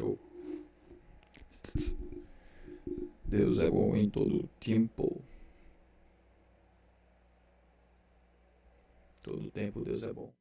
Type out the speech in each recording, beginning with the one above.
Show. Deus é bom em todo tempo. Todo tempo Deus é bom.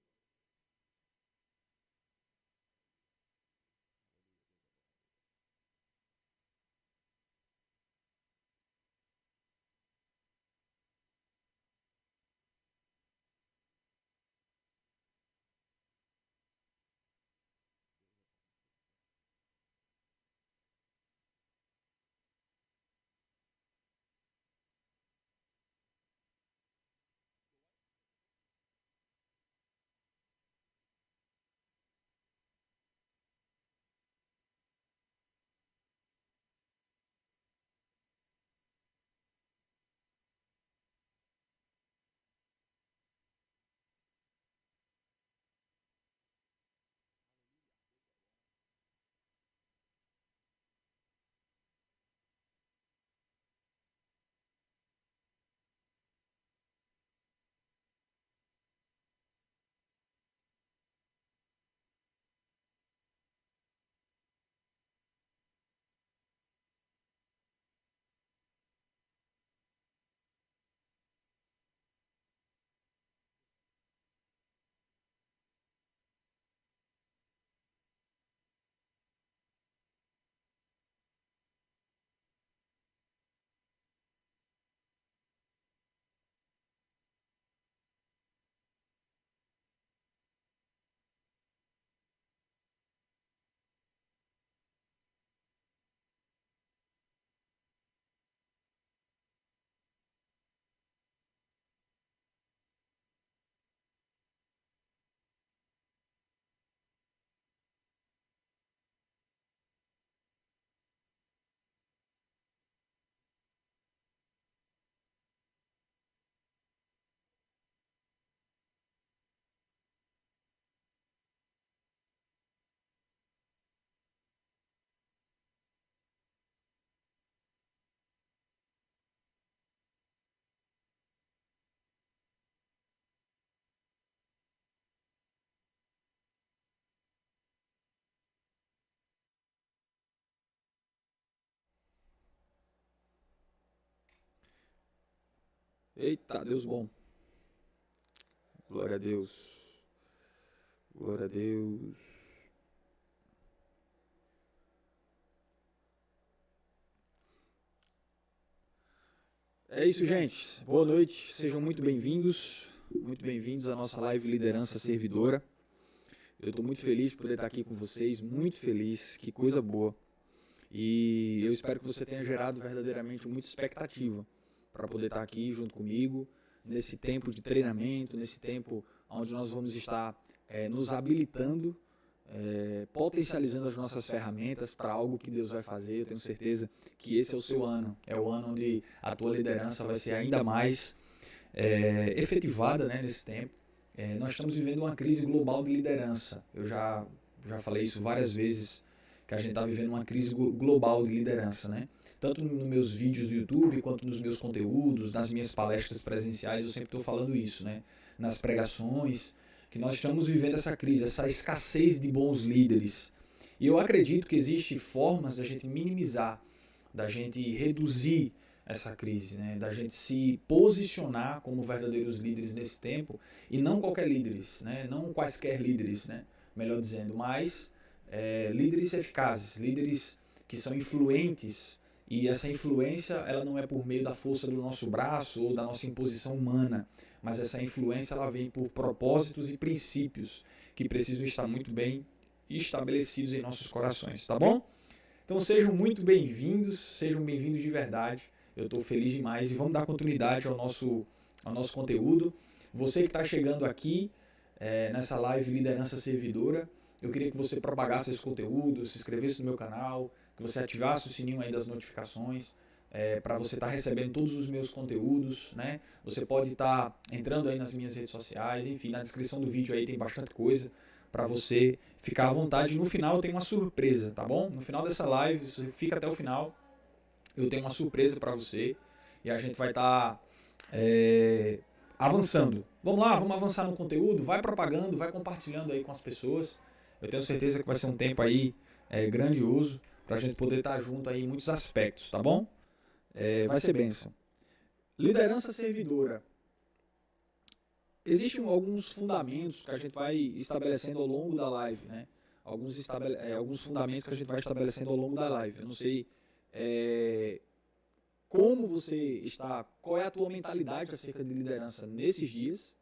Eita, Deus bom. Glória a Deus. Glória a Deus. É isso, gente. Boa noite. Sejam muito bem-vindos. Muito bem-vindos à nossa live Liderança Servidora. Eu estou muito feliz de poder estar aqui com vocês. Muito feliz. Que coisa boa. E eu espero que você tenha gerado verdadeiramente muita expectativa para poder estar aqui junto comigo nesse tempo de treinamento, nesse tempo onde nós vamos estar nos habilitando, potencializando as nossas ferramentas para algo que Deus vai fazer. Eu tenho certeza que esse é o seu ano, é o ano onde a tua liderança vai ser ainda mais efetivada, né, nesse tempo. Nós estamos vivendo uma crise global de liderança. Eu já falei isso várias vezes, que a gente está vivendo uma crise global de liderança, né? Tanto nos meus vídeos do YouTube, quanto nos meus conteúdos, nas minhas palestras presenciais, eu sempre estou falando isso, né? Nas pregações, que nós estamos vivendo essa crise, essa escassez de bons líderes. E eu acredito que existem formas da gente minimizar, da gente reduzir essa crise, né? Da gente se posicionar como verdadeiros líderes nesse tempo, e não qualquer líderes, né? Não quaisquer líderes, né? Melhor dizendo, mas líderes eficazes, líderes que são influentes, e essa influência ela não é por meio da força do nosso braço ou da nossa imposição humana, mas essa influência ela vem por propósitos e princípios que precisam estar muito bem estabelecidos em nossos corações, tá bom? Então sejam muito bem-vindos, sejam bem-vindos de verdade. Eu estou feliz demais e vamos dar continuidade ao nosso conteúdo. Você que está chegando aqui nessa live Liderança Servidora, eu queria que você propagasse esse conteúdo, se inscrevesse no meu canal, que você ativasse o sininho aí das notificações, para você estar recebendo todos os meus conteúdos, né? Você pode estar entrando aí nas minhas redes sociais, enfim, na descrição do vídeo aí tem bastante coisa para você ficar à vontade. No final tem uma surpresa, tá bom? No final dessa live, você fica até o final, eu tenho uma surpresa para você e a gente vai estar avançando. Vamos lá, vamos avançar no conteúdo, vai propagando, vai compartilhando aí com as pessoas. Eu tenho certeza que vai ser um tempo aí grandioso para a gente poder estar junto aí em muitos aspectos, tá bom? Vai ser bênção. Liderança servidora. Existem alguns fundamentos que a gente vai estabelecendo ao longo da live, né? Alguns fundamentos que a gente vai estabelecendo ao longo da live. Eu não sei como você está, qual é a tua mentalidade acerca de liderança nesses dias,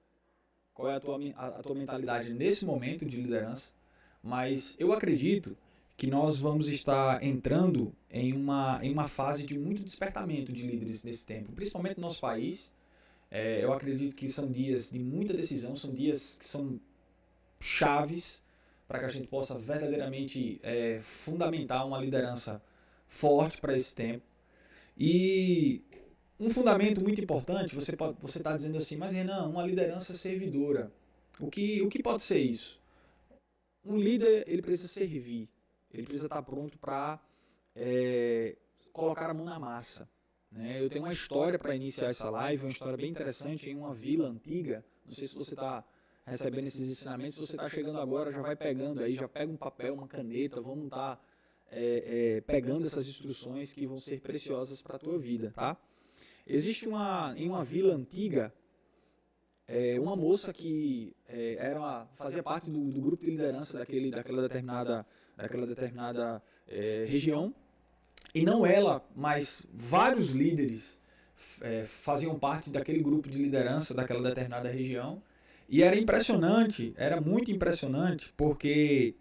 qual é a tua mentalidade nesse momento de liderança, mas eu acredito que nós vamos estar entrando em uma fase de muito despertamento de líderes nesse tempo, principalmente no nosso país. Eu acredito que são dias de muita decisão, são dias que são chaves para que a gente possa verdadeiramente fundamentar uma liderança forte para esse tempo. E um fundamento muito importante, você está dizendo assim, mas Renan, uma liderança servidora, o que pode ser isso? Um líder, ele precisa servir, ele precisa estar pronto para colocar a mão na massa. Né? Eu tenho uma história para iniciar essa live, uma história bem interessante em uma vila antiga. Não sei se você está recebendo esses ensinamentos, se você está chegando agora, já vai pegando aí, já pega um papel, uma caneta, vamos estar pegando essas instruções que vão ser preciosas para a tua vida, tá? Existe em uma vila antiga, uma moça que fazia parte do grupo de liderança daquela determinada região. E não ela, mas vários líderes faziam parte daquele grupo de liderança daquela determinada região. E era impressionante, era muito impressionante, porque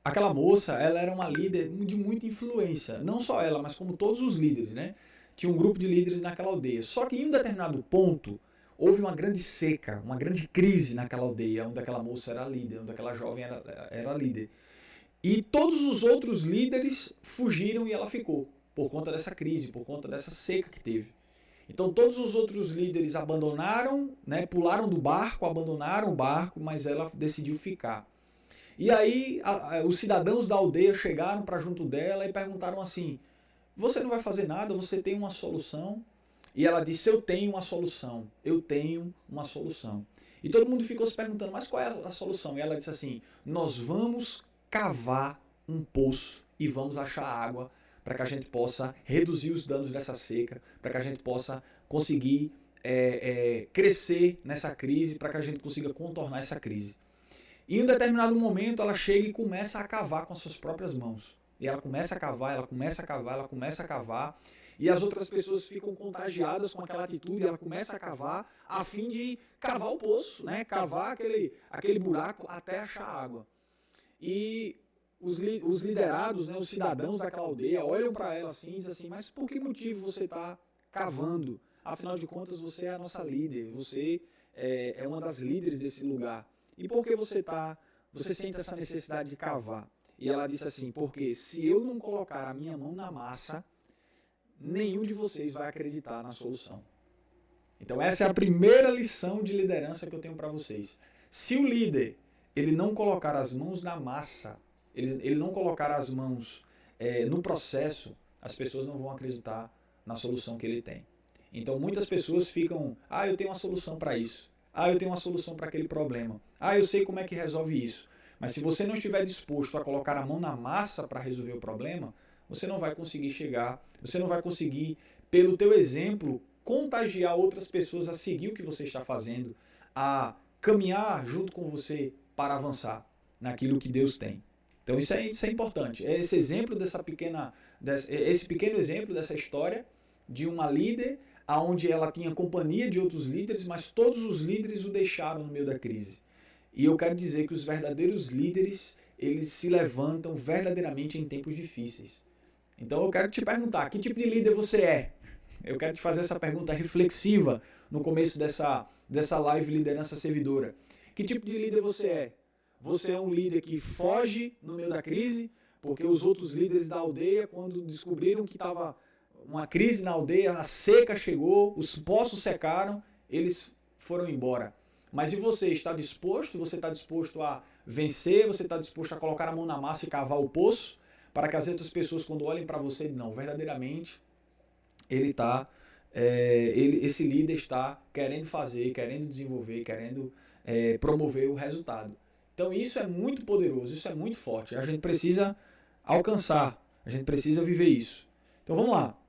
aquela moça, ela era uma líder de muita influência. Não só ela, mas como todos os líderes, né? Tinha um grupo de líderes naquela aldeia. Só que em um determinado ponto, houve uma grande seca, uma grande crise naquela aldeia, onde aquela moça era líder, onde aquela jovem era líder. E todos os outros líderes fugiram e ela ficou, por conta dessa crise, por conta dessa seca que teve. Então todos os outros líderes abandonaram, né, pularam do barco, abandonaram o barco, mas ela decidiu ficar. E aí os cidadãos da aldeia chegaram para junto dela e perguntaram assim, você não vai fazer nada, você tem uma solução? E ela disse, eu tenho uma solução, eu tenho uma solução. E todo mundo ficou se perguntando, mas qual é a solução? E ela disse assim, nós vamos cavar um poço e vamos achar água para que a gente possa reduzir os danos dessa seca, para que a gente possa conseguir crescer nessa crise, para que a gente consiga contornar essa crise. E em um determinado momento ela chega e começa a cavar com as suas próprias mãos. E ela começa a cavar, ela começa a cavar, ela começa a cavar, e as outras pessoas ficam contagiadas com aquela atitude, ela começa a cavar a fim de cavar o poço, né? Cavar aquele buraco até achar água. E os liderados, né, os cidadãos daquela aldeia, olham para ela assim e dizem assim, mas por que motivo você está cavando? Afinal de contas, você é a nossa líder, você é uma das líderes desse lugar. E por que você sente essa necessidade de cavar? E ela disse assim, porque se eu não colocar a minha mão na massa, nenhum de vocês vai acreditar na solução. Então essa é a primeira lição de liderança que eu tenho para vocês. Se o líder ele não colocar as mãos na massa, ele não colocar as mãos no processo, as pessoas não vão acreditar na solução que ele tem. Então muitas pessoas ficam, eu tenho uma solução para isso. Eu tenho uma solução para aquele problema. Eu sei como é que resolve isso. Mas se você não estiver disposto a colocar a mão na massa para resolver o problema, você não vai conseguir chegar, você não vai conseguir, pelo teu exemplo, contagiar outras pessoas a seguir o que você está fazendo, a caminhar junto com você para avançar naquilo que Deus tem. Então isso é importante. É esse exemplo esse pequeno exemplo dessa história de uma líder onde ela tinha companhia de outros líderes, mas todos os líderes o deixaram no meio da crise. E eu quero dizer que os verdadeiros líderes, eles se levantam verdadeiramente em tempos difíceis. Então eu quero te perguntar, que tipo de líder você é? Eu quero te fazer essa pergunta reflexiva no começo dessa live Liderança Servidora. Que tipo de líder você é? Você é um líder que foge no meio da crise, porque os outros líderes da aldeia, quando descobriram que estava uma crise na aldeia, a seca chegou, os poços secaram, eles foram embora. Mas e você está disposto? Você está disposto a vencer? Você está disposto a colocar a mão na massa e cavar o poço? Para que as outras pessoas, quando olhem para você, não, verdadeiramente, esse líder está querendo fazer, querendo desenvolver, querendo promover o resultado. Então isso é muito poderoso, isso é muito forte. A gente precisa alcançar. A gente precisa viver isso. Então vamos lá.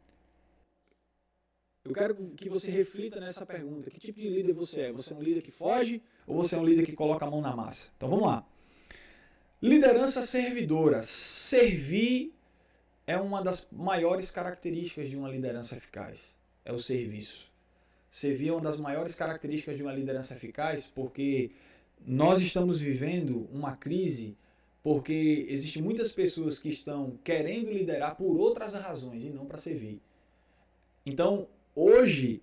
Eu quero que você reflita nessa pergunta. Que tipo de líder você é? Você é um líder que foge ou você é um líder que coloca a mão na massa? Então vamos lá. Liderança servidora. Servir é uma das maiores características de uma liderança eficaz. É o serviço. Servir é uma das maiores características de uma liderança eficaz porque nós estamos vivendo uma crise porque existem muitas pessoas que estão querendo liderar por outras razões e não para servir. Então, hoje,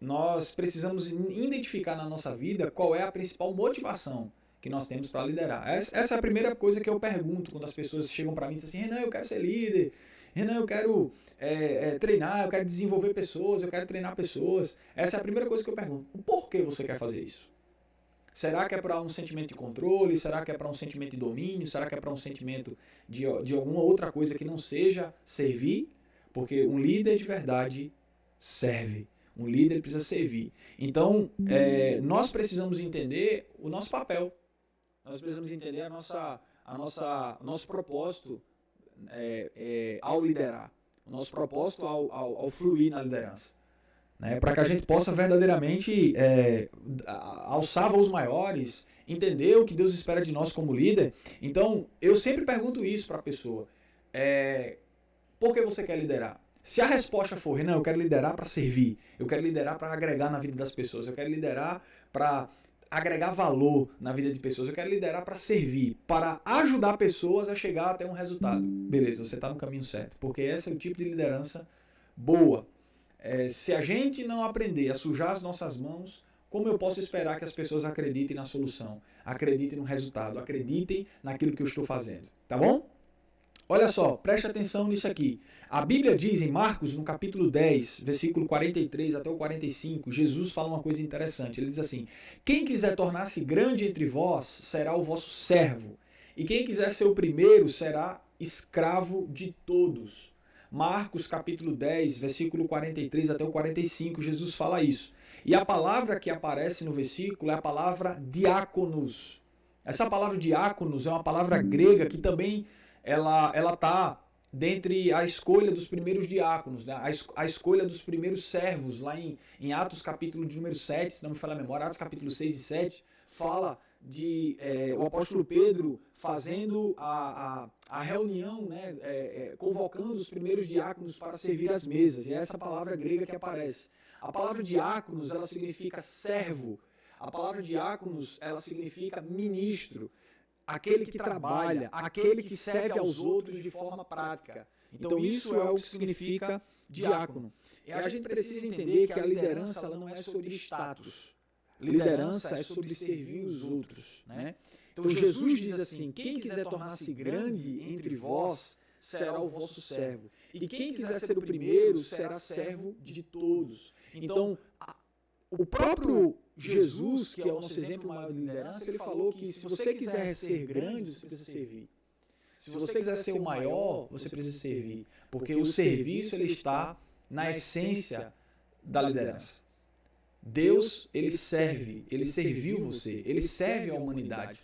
nós precisamos identificar na nossa vida qual é a principal motivação que nós temos para liderar. Essa é a primeira coisa que eu pergunto quando as pessoas chegam para mim e dizem assim, Renan, eu quero ser líder, Renan, eu quero treinar, eu quero desenvolver pessoas, eu quero treinar pessoas. Essa é a primeira coisa que eu pergunto. Por que você quer fazer isso? Será que é para um sentimento de controle? Será que é para um sentimento de domínio? Será que é para um sentimento de alguma outra coisa que não seja servir? Porque um líder de verdade serve. Um líder precisa servir. Então, nós precisamos entender o nosso papel. Nós precisamos entender o nosso propósito ao liderar. O nosso propósito ao fluir na liderança. Né, para que a gente possa verdadeiramente alçar voos maiores, entender o que Deus espera de nós como líder. Então, eu sempre pergunto isso para a pessoa. Por que você quer liderar? Se a resposta for, Renan, eu quero liderar para servir, eu quero liderar para agregar na vida das pessoas, eu quero liderar para agregar valor na vida de pessoas, eu quero liderar para servir, para ajudar pessoas a chegar até um resultado. Beleza, você está no caminho certo, porque esse é o tipo de liderança boa. Se a gente não aprender a sujar as nossas mãos, como eu posso esperar que as pessoas acreditem na solução, acreditem no resultado, acreditem naquilo que eu estou fazendo? Tá bom? Olha só, preste atenção nisso aqui. A Bíblia diz em Marcos, no capítulo 10, versículo 43 até o 45, Jesus fala uma coisa interessante. Ele diz assim, quem quiser tornar-se grande entre vós, será o vosso servo. E quem quiser ser o primeiro, será escravo de todos. Marcos capítulo 10, versículo 43 até o 45, Jesus fala isso. E a palavra que aparece no versículo é a palavra diáconos. Essa palavra diáconos é uma palavra grega que também ela está dentre a escolha dos primeiros diáconos, né? A escolha dos primeiros servos, lá em Atos capítulo de número 7, se não me falha a memória, Atos capítulo 6 e 7, fala de o apóstolo Pedro fazendo a reunião, né, convocando os primeiros diáconos para servir as mesas. E é essa palavra grega que aparece. A palavra diáconos, ela significa servo. A palavra diáconos, ela significa ministro. Aquele que trabalha, aquele que serve aos outros de forma prática. Então isso é o que significa diácono. E a gente precisa entender que a liderança ela não é sobre status. Liderança é sobre servir os outros, né? Então Jesus diz assim, quem quiser tornar-se grande entre vós, será o vosso servo. E quem quiser ser o primeiro, será servo de todos. Então, o próprio Jesus, que é o nosso exemplo maior de liderança, ele falou que se você quiser ser grande, você precisa servir. Se você quiser ser o maior, você precisa servir. Porque o serviço ele está na essência da liderança. Deus, ele serve, ele serviu você, ele serve a humanidade.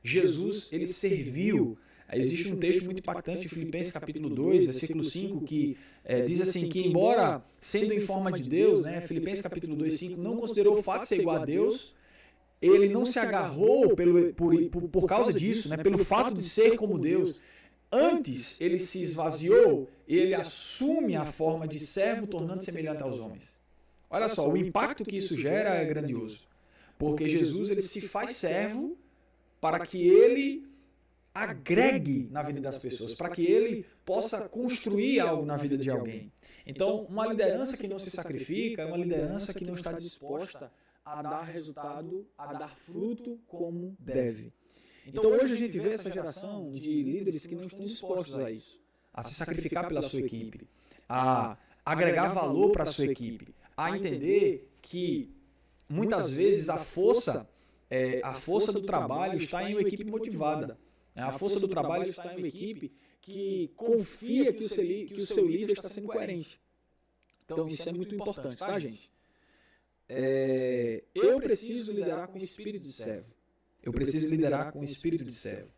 Jesus, ele serviu. Existe um texto muito impactante em Filipenses capítulo 2, versículo 5, que diz assim, que embora sendo em forma de Deus, né, Filipenses capítulo 2, 5, não considerou o fato de ser igual a Deus, ele não se agarrou por causa disso, né, pelo fato de ser como Deus. Antes, ele se esvaziou, ele assume a forma de servo, tornando-se semelhante aos homens. Olha só, o impacto que isso gera é grandioso. Porque Jesus ele se faz servo para que ele agregue na vida das pessoas, para que ele possa construir algo na vida de alguém. Então, uma liderança que não se sacrifica é uma liderança que não está disposta a dar resultado, a dar fruto como deve. Então, hoje a gente vê essa geração de líderes que não estão dispostos a isso, a se sacrificar pela sua equipe, a agregar valor para a sua equipe, a entender que muitas vezes a força do trabalho está em uma equipe motivada. A força do trabalho está em uma equipe que confia que o seu líder está sendo coerente. Então isso é muito importante, tá, gente? Eu preciso liderar com espírito de servo. Eu preciso liderar com espírito de servo.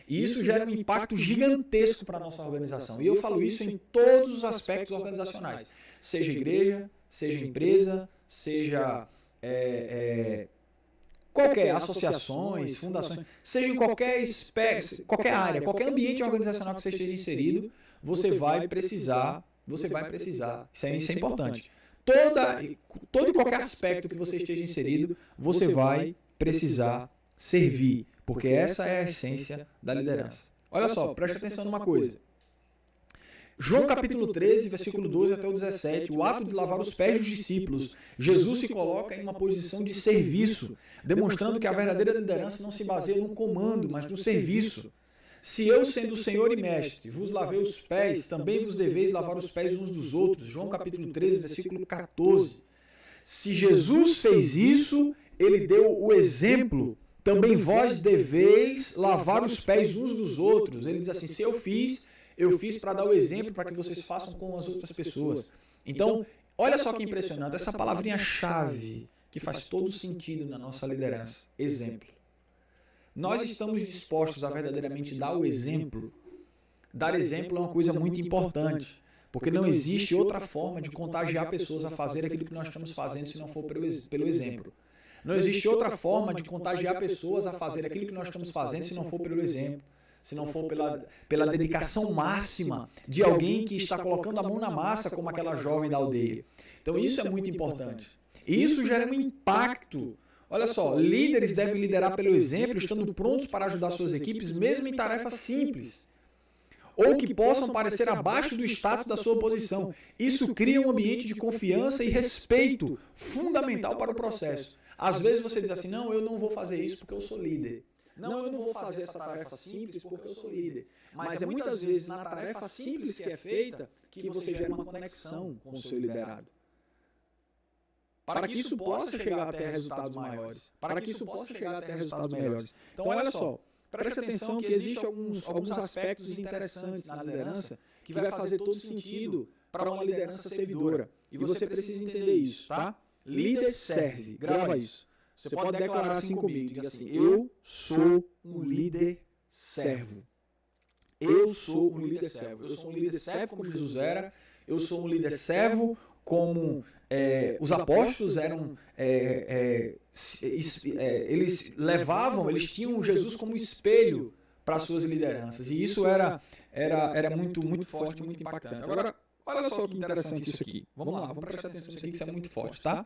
E isso gera um impacto gigantesco para a nossa organização. E eu falo isso em todos os aspectos organizacionais. Seja igreja, seja empresa, seja qualquer associações, fundações, seja em qualquer espécie, qualquer área, qualquer ambiente organizacional que você esteja inserido, você vai precisar, isso é importante. Todo e qualquer aspecto que você esteja inserido, você vai precisar servir, porque essa é a essência da liderança. Olha só, preste atenção numa coisa. João capítulo 13, versículo 12 até o 17, o ato de lavar os pés dos discípulos, Jesus se coloca em uma posição de serviço, demonstrando que a verdadeira liderança não se baseia no comando, mas no serviço. Se eu, sendo o Senhor e Mestre, vos lavei os pés, também vos deveis lavar os pés uns dos outros. João capítulo 13, versículo 14. Se Jesus fez isso, ele deu o exemplo. Também vós deveis lavar os pés uns dos outros. Ele diz assim, se eu fiz para dar o exemplo para que vocês façam com as outras pessoas. Então, olha só que impressionante, essa palavrinha-chave que faz todo sentido na nossa liderança. Exemplo. Nós estamos dispostos a verdadeiramente dar o exemplo. Dar exemplo é uma coisa muito importante, porque não existe outra forma de contagiar pessoas a fazer aquilo que nós estamos fazendo se não for pelo exemplo. Não existe outra forma de contagiar pessoas a fazer aquilo que nós estamos fazendo se não for pelo exemplo. Se não for pela dedicação máxima de alguém que está colocando a mão na massa, como aquela jovem da aldeia. Então isso é muito importante. E isso gera um impacto. Olha só, líderes devem liderar pelo exemplo, estando prontos para ajudar suas equipes, mesmo em tarefas simples, ou que possam parecer abaixo do status da sua posição. Isso cria um ambiente de confiança e respeito fundamental para o processo. Às vezes você diz assim, não, eu não vou fazer isso porque eu sou líder. Não, eu não vou fazer essa tarefa simples porque eu sou líder. Mas é muitas vezes na tarefa simples que é feita que você gera uma conexão com o seu liderado. Para que isso possa chegar até resultados maiores. Para que isso possa chegar até resultados melhores. Então, olha só, preste atenção que existem alguns aspectos interessantes na liderança que vai fazer todo sentido para uma liderança servidora. E você precisa entender isso, tá? Líder serve. Grava isso. Você pode declarar assim comigo, diga assim, eu sou um líder servo. Eu sou um líder servo. Eu sou um líder servo como Jesus era. Eu sou um líder servo como os apóstolos eram. Eles tinham Jesus como espelho para as suas lideranças. E isso era muito, muito forte, muito impactante. Agora, olha só que interessante isso aqui. Vamos lá, vamos prestar atenção nisso aqui que isso é muito forte, tá?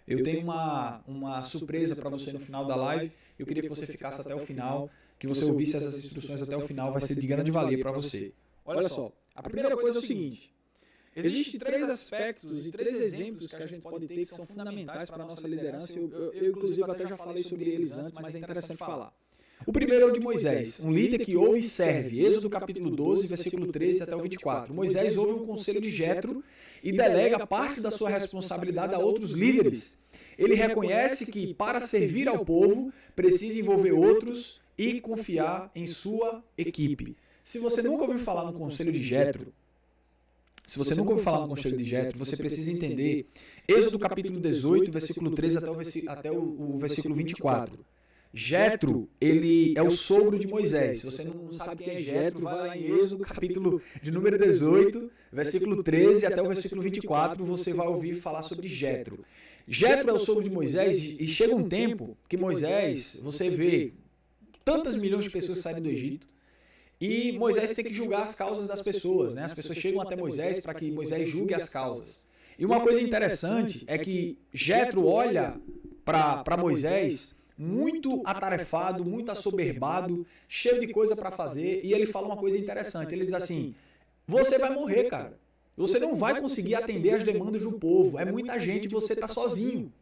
Eu tenho uma surpresa para você no final da live. Eu queria que você ficasse até o final, que você ouvisse essas instruções até o final, vai ser de grande valia para você. Olha só, a primeira coisa é o seguinte. Existem 3 aspectos e 3 exemplos que a gente pode ter que são fundamentais para a nossa liderança. Eu inclusive, até já falei sobre eles antes, mas é interessante falar. O primeiro é o de Moisés, um líder que ouve e serve. Êxodo capítulo 12, versículo 13 até o 24. Moisés ouve o conselho de Jetro e delega parte da sua responsabilidade a outros líderes. Ele reconhece que, para servir ao povo, precisa envolver outros e confiar em sua equipe. Se você nunca ouviu falar no conselho de Jetro, você precisa entender Êxodo capítulo 18, versículo 13 até o versículo 24. Jetro, ele é o sogro de Moisés. Se você não sabe quem é Jetro, vai lá em Êxodo, capítulo de número 18, versículo 13 até o versículo 24, você vai ouvir falar sobre Jetro. Jetro é o sogro de Moisés e chega um tempo que Moisés, você vê tantas milhões de pessoas saírem do Egito e Moisés tem que julgar as causas das pessoas, né? As pessoas chegam até Moisés para que Moisés julgue as causas. E uma coisa interessante é que Jetro olha para Moisés muito atarefado, muito assoberbado, cheio de coisa para fazer, e ele fala uma coisa interessante. Ele diz assim, você vai morrer, cara. Você não vai conseguir atender as demandas do povo. É muita gente, você está sozinho.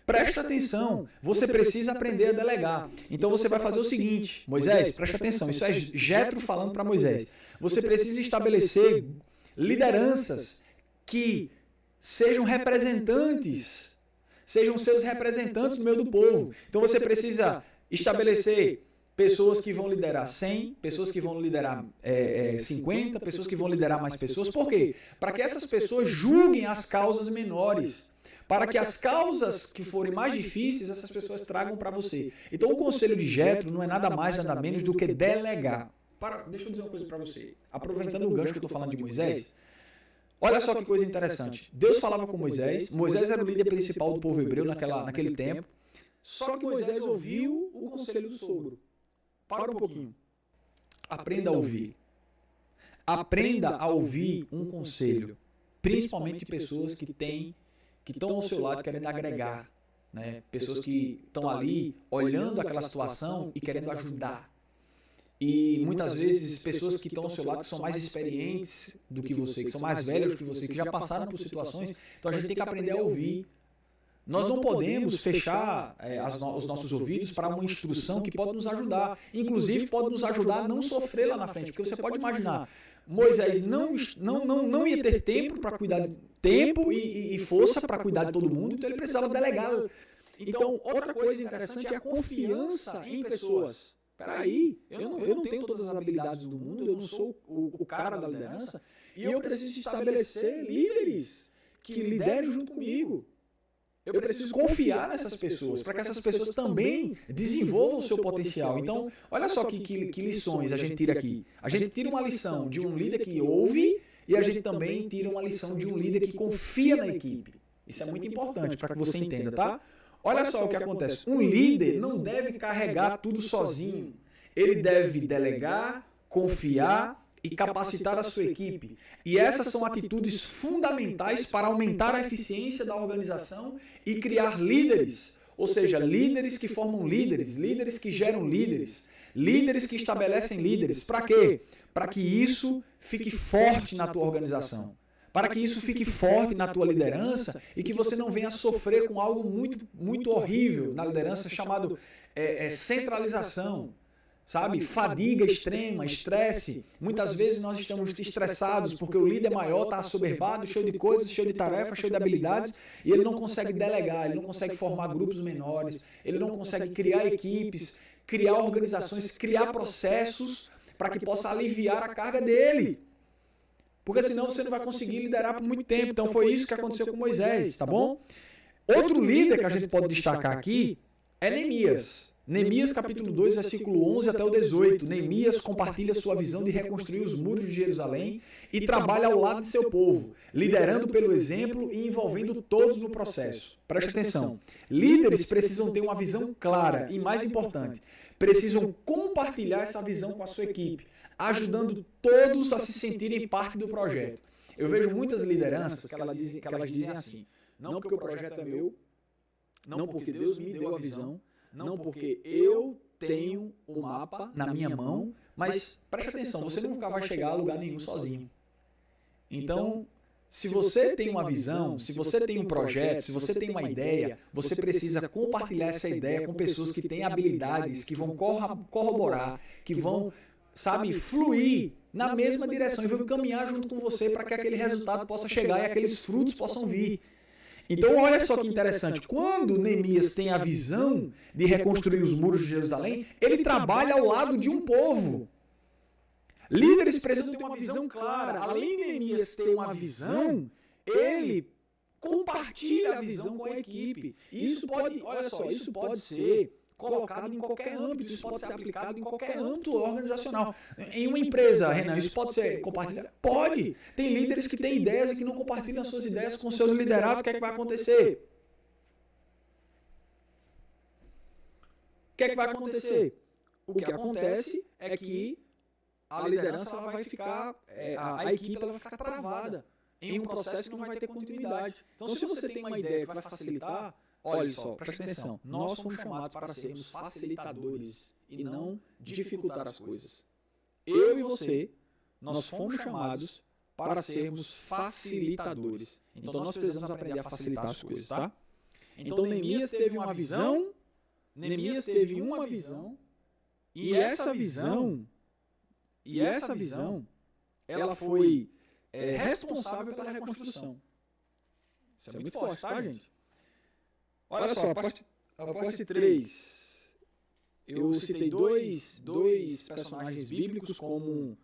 Presta atenção, você precisa aprender a delegar. Então você vai fazer o seguinte, Moisés, presta atenção, isso é Jetro falando para Moisés. Você precisa estabelecer lideranças que sejam representantes, sejam seus representantes no meio do povo. Então você precisa estabelecer pessoas que vão liderar 100, pessoas que vão liderar 50, pessoas que vão liderar mais pessoas. Por quê? Para que essas pessoas julguem as causas menores. para que as causas que forem mais difíceis, essas pessoas tragam para você. Então o conselho de Jétro não é nada mais, nada menos do que delegar. Deixa eu dizer uma coisa para você. Aproveitando o gancho que eu estou falando de Moisés, olha só que coisa interessante. Deus falava com Moisés. Moisés era o líder principal do povo hebreu naquele tempo. Só que Moisés ouviu o conselho do sogro. Para um pouquinho. Aprenda a ouvir. Aprenda a ouvir um conselho. Principalmente de pessoas que estão ao seu lado querendo agregar. Né? Pessoas que estão ali olhando aquela situação e querendo ajudar. E muitas vezes pessoas que estão ao seu lado que são mais experientes do que você, que são mais velhas do que você, que já passaram por situações, então a gente tem que aprender a ouvir. Nós não podemos fechar os nossos ouvidos para uma instrução que pode nos ajudar, inclusive pode nos ajudar a não sofrer lá na frente, porque você pode imaginar, Moisés não ia ter tempo para cuidar, tempo e força para cuidar de todo mundo, então ele precisava delegar. Então, outra coisa interessante é a confiança em pessoas. Peraí, eu não tenho todas as habilidades do mundo, eu não sou o cara da liderança, e eu preciso estabelecer líderes que liderem junto comigo. Eu preciso confiar nessas pessoas, para que essas pessoas também desenvolvam o seu potencial. Então, olha só que lições a gente tira aqui. A gente tira uma lição de um líder que ouve, e a gente também tira uma lição de um líder que confia na equipe. Isso é muito importante para que você entenda, tá? Olha só o que acontece. Um líder não deve carregar tudo sozinho. Ele deve delegar, confiar e capacitar a sua equipe. E essas são atitudes fundamentais para aumentar a eficiência da organização e criar líderes. Ou seja, líderes que formam líderes, líderes que geram líderes, líderes que estabelecem líderes. Para quê? Para que isso fique forte na tua organização. Para que isso fique forte na tua liderança e que você não venha sofrer com algo muito horrível na liderança chamado centralização, sabe? Fadiga extrema, estresse. Muitas vezes nós estamos estressados porque o líder maior está assoberbado, cheio de coisas, cheio de tarefas, cheio de habilidades e ele não consegue delegar, ele não consegue formar grupos menores, ele não consegue criar equipes, criar organizações, criar processos para que possa aliviar a carga dele. Porque senão você não vai conseguir liderar por muito tempo. Então foi isso que aconteceu com Moisés, tá bom? Outro líder que a gente pode destacar aqui é Neemias. Neemias capítulo 2, versículo 11 até o 18. Neemias compartilha sua visão de reconstruir os muros de Jerusalém e trabalha ao lado de seu povo, liderando pelo exemplo e envolvendo todos no processo. Preste atenção. Líderes precisam ter uma visão clara e, mais importante, precisam compartilhar essa visão com a sua equipe, ajudando todos a se sentirem parte do projeto. Eu vejo muitas lideranças que elas dizem assim, não porque o projeto é meu, não porque Deus me deu a visão, não porque eu tenho o mapa na minha mão, mas preste atenção, você nunca vai chegar a lugar nenhum sozinho. Então, se você tem uma visão, se você tem um projeto, se você tem uma ideia, você precisa compartilhar essa ideia com pessoas que têm habilidades, que vão corroborar, que vão, sabe, fluir na mesma direção e vão caminhar junto com você para que aquele resultado possa chegar e aqueles frutos possam vir. Então, olha só que interessante, quando Neemias tem a visão de reconstruir os muros de Jerusalém, ele trabalha ao lado de um povo. Líderes precisam ter uma visão clara. Além de Neemias ter uma visão, ele compartilha a visão com a equipe. Isso pode, olha só, isso pode ser colocado em qualquer âmbito, isso pode ser aplicado em qualquer âmbito organizacional. Em uma empresa, Renan, isso pode ser compartilhado? Pode. Tem líderes que têm ideias e que não compartilham as suas ideias com seus liderados. O que é que vai acontecer? O que é que vai acontecer? O que acontece é que a liderança ela vai ficar, a equipe ela vai ficar travada em um processo que não vai ter continuidade. Então, se você tem uma ideia que vai facilitar, olha só, preste atenção, nós somos chamados para sermos facilitadores e não dificultar as coisas. Eu e você, nós fomos chamados para sermos facilitadores. Então nós precisamos aprender a facilitar as coisas, tá? Então Neemias teve uma visão, e essa visão, ela foi responsável pela reconstrução. Isso é muito forte, tá, gente? Olha só, a parte 3, eu citei dois personagens bíblicos como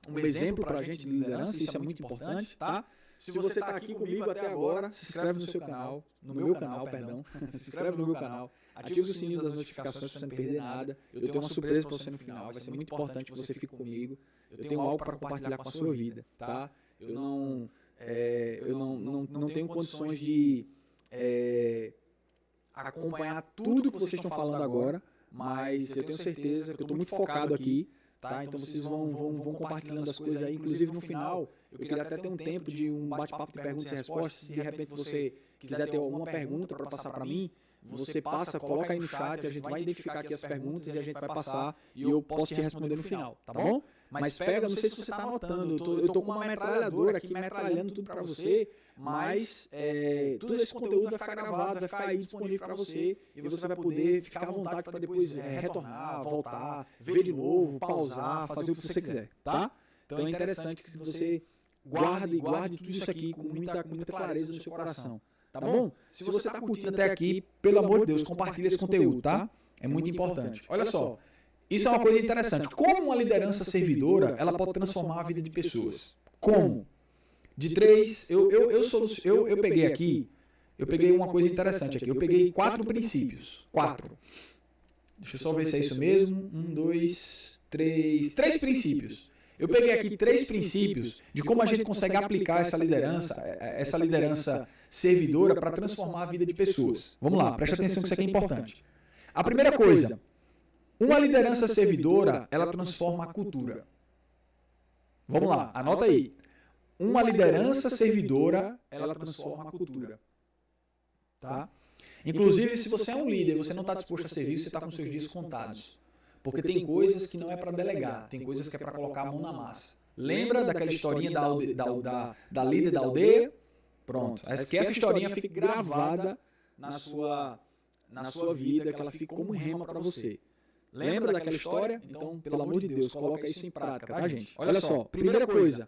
um exemplo para a gente de liderança, isso é muito importante, tá? Se você está aqui comigo até agora, se inscreve no seu canal, no meu canal, perdão. Se inscreve no meu canal, ativa o sininho das notificações para você não perder nada. Eu tenho uma surpresa para você no final, vai ser muito importante que você fique comigo. Eu tenho algo para compartilhar com a sua vida, tá? Eu não tenho condições de acompanhar tudo que vocês estão falando agora, mas eu tenho certeza que eu estou muito focado aqui. Tá? Então vocês vão compartilhando as coisas aí. Inclusive no final, eu queria até ter um tempo de um bate-papo de perguntas e respostas. Se de repente você quiser ter alguma pergunta para passar para mim, você passa, coloca aí no chat, a gente vai identificar aqui as perguntas e a gente vai passar e eu posso te responder no final, tá bom? Mas pega, não sei se você está anotando, eu tô com uma metralhadora aqui metralhando tudo para você, mas todo esse conteúdo vai ficar gravado, vai ficar aí disponível para você e você vai poder ficar à vontade para depois retornar, voltar, ver de novo, pausar, fazer o que você quiser, tá? Então é interessante que você guarde tudo isso aqui com muita clareza no seu coração. Tá bom? Se você está curtindo até aqui, pelo amor de Deus, compartilhe esse conteúdo, tá? É muito importante. Olha só, isso é uma coisa interessante. Como uma liderança servidora, ela pode transformar a vida de pessoas? Como? De 3, eu peguei aqui, eu peguei uma coisa interessante aqui. Eu peguei 4 princípios. 4. Deixa eu só ver se é isso mesmo. 1, 2, 3. 3 princípios. Eu peguei aqui 3 princípios de como a gente consegue aplicar essa liderança servidora para transformar a vida de pessoas. Vamos lá, preste atenção que isso aqui é importante. A primeira coisa, uma liderança servidora, ela transforma a cultura. Vamos lá, anota aí. Uma liderança servidora, ela transforma a cultura. Tá? Inclusive, se você é um líder e você não está disposto a servir, você está com seus dias contados. Porque tem coisas que não é para delegar, tem coisas que é para colocar a mão na massa. Lembra daquela historinha da líder da aldeia? Pronto. Que essa historinha fique gravada na sua vida, que ela fique como rema para você. Lembra daquela história? Então, pelo amor de Deus, coloca isso em prática, tá, gente? Olha só, primeira coisa.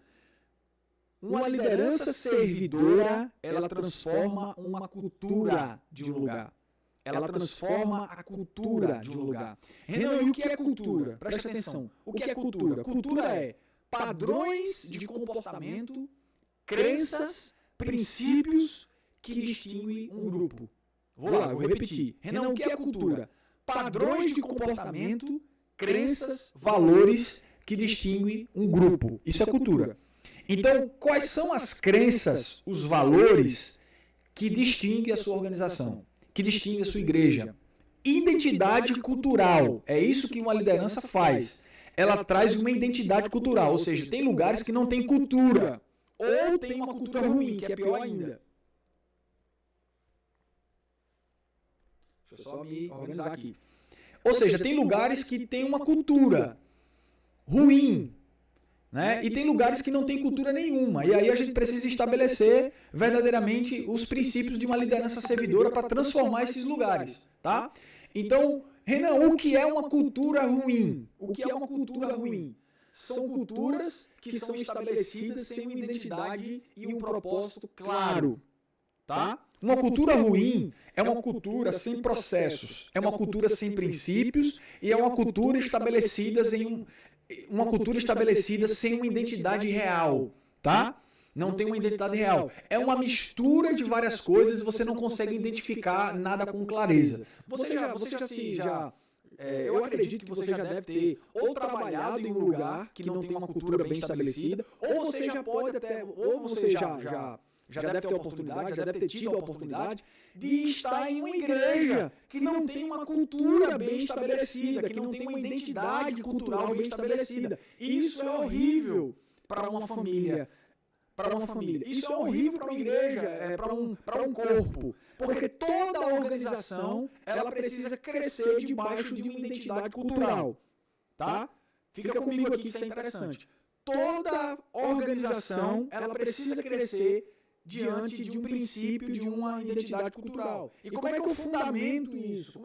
Uma liderança servidora, ela transforma uma cultura de um lugar. Ela transforma a cultura de um lugar. Renan, e o que é cultura? Presta atenção. O que é cultura? Cultura é padrões de comportamento, crenças, princípios que distinguem um grupo. Vou repetir. Renan, o que é cultura? Padrões de comportamento, crenças, valores que distinguem um grupo. Isso é cultura. Então, quais são as crenças, os valores que distinguem a sua organização? Que distingue a sua igreja? Identidade cultural. É isso que uma liderança faz. Ela traz uma identidade cultural, ou seja, tem lugares que não tem cultura, ou tem uma cultura ruim, que é pior ainda. Deixa eu só me organizar aqui. Ou seja, tem lugares que tem uma cultura ruim, né? E tem lugares que não tem cultura nenhuma. E aí a gente precisa estabelecer verdadeiramente os princípios de uma liderança servidora para transformar esses lugares, tá? Então, Renan, o que é uma cultura ruim? O que é uma cultura ruim? São culturas que são estabelecidas sem uma identidade e um propósito claro, tá? Uma cultura ruim é uma cultura sem processos, é uma cultura sem princípios e é uma cultura estabelecida sem uma identidade real, tá? Não tem uma identidade real. É uma mistura de várias coisas e você não consegue identificar nada com clareza. Eu acredito que você já deve ter ou trabalhado em um lugar que não tem uma cultura bem estabelecida, ou você já pode até, ou você já deve ter a oportunidade, já deve ter tido a oportunidade de estar em uma igreja que não tem uma cultura bem estabelecida, que não tem uma identidade cultural bem estabelecida. Isso é horrível para uma família. Isso é horrível para uma igreja, para um corpo. Porque toda organização, ela precisa crescer debaixo de uma identidade cultural. Tá? Fica comigo aqui que isso é interessante. Toda organização, ela precisa crescer diante de um princípio, de uma identidade cultural. E como é que eu fundamento isso?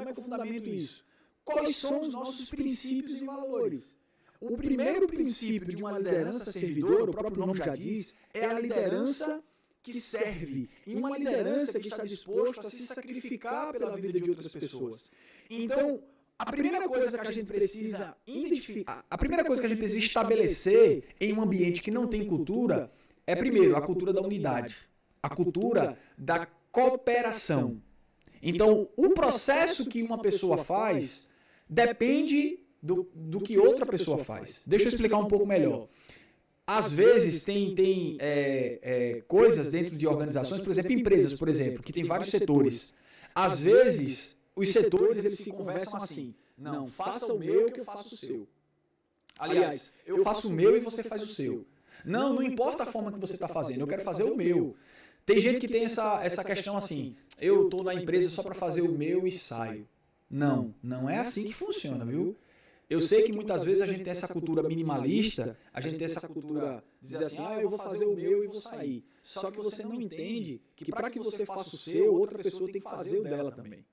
Quais são os nossos princípios e valores? O primeiro princípio de uma liderança servidora, o próprio nome já diz, é a liderança que serve. E uma liderança que está disposta a se sacrificar pela vida de outras pessoas. Então, a primeira coisa que a gente precisa identificar, a primeira coisa que a gente precisa estabelecer em um ambiente que não tem cultura primeiro, a cultura da unidade, a cultura da cooperação. Então, o processo que uma pessoa faz depende do que outra pessoa faz. Deixa eu explicar um pouco melhor. Às vezes tem coisas dentro de organizações, por exemplo, empresas, por exemplo, que tem vários setores. Às vezes, os setores eles se conversam assim, não, faça o meu que eu faço o seu. Aliás, eu faço o meu e você faz o seu. Não importa a forma que você está fazendo, eu quero fazer o meu. Tem gente que tem essa questão assim, eu estou na empresa só para fazer o meu e saio. Não é assim que funciona, viu? Eu sei que muitas vezes a gente tem essa cultura minimalista, a gente tem essa cultura de dizer assim, eu vou fazer o meu e vou sair. Só que você não entende que para que você faça o seu, outra pessoa tem que fazer o dela também.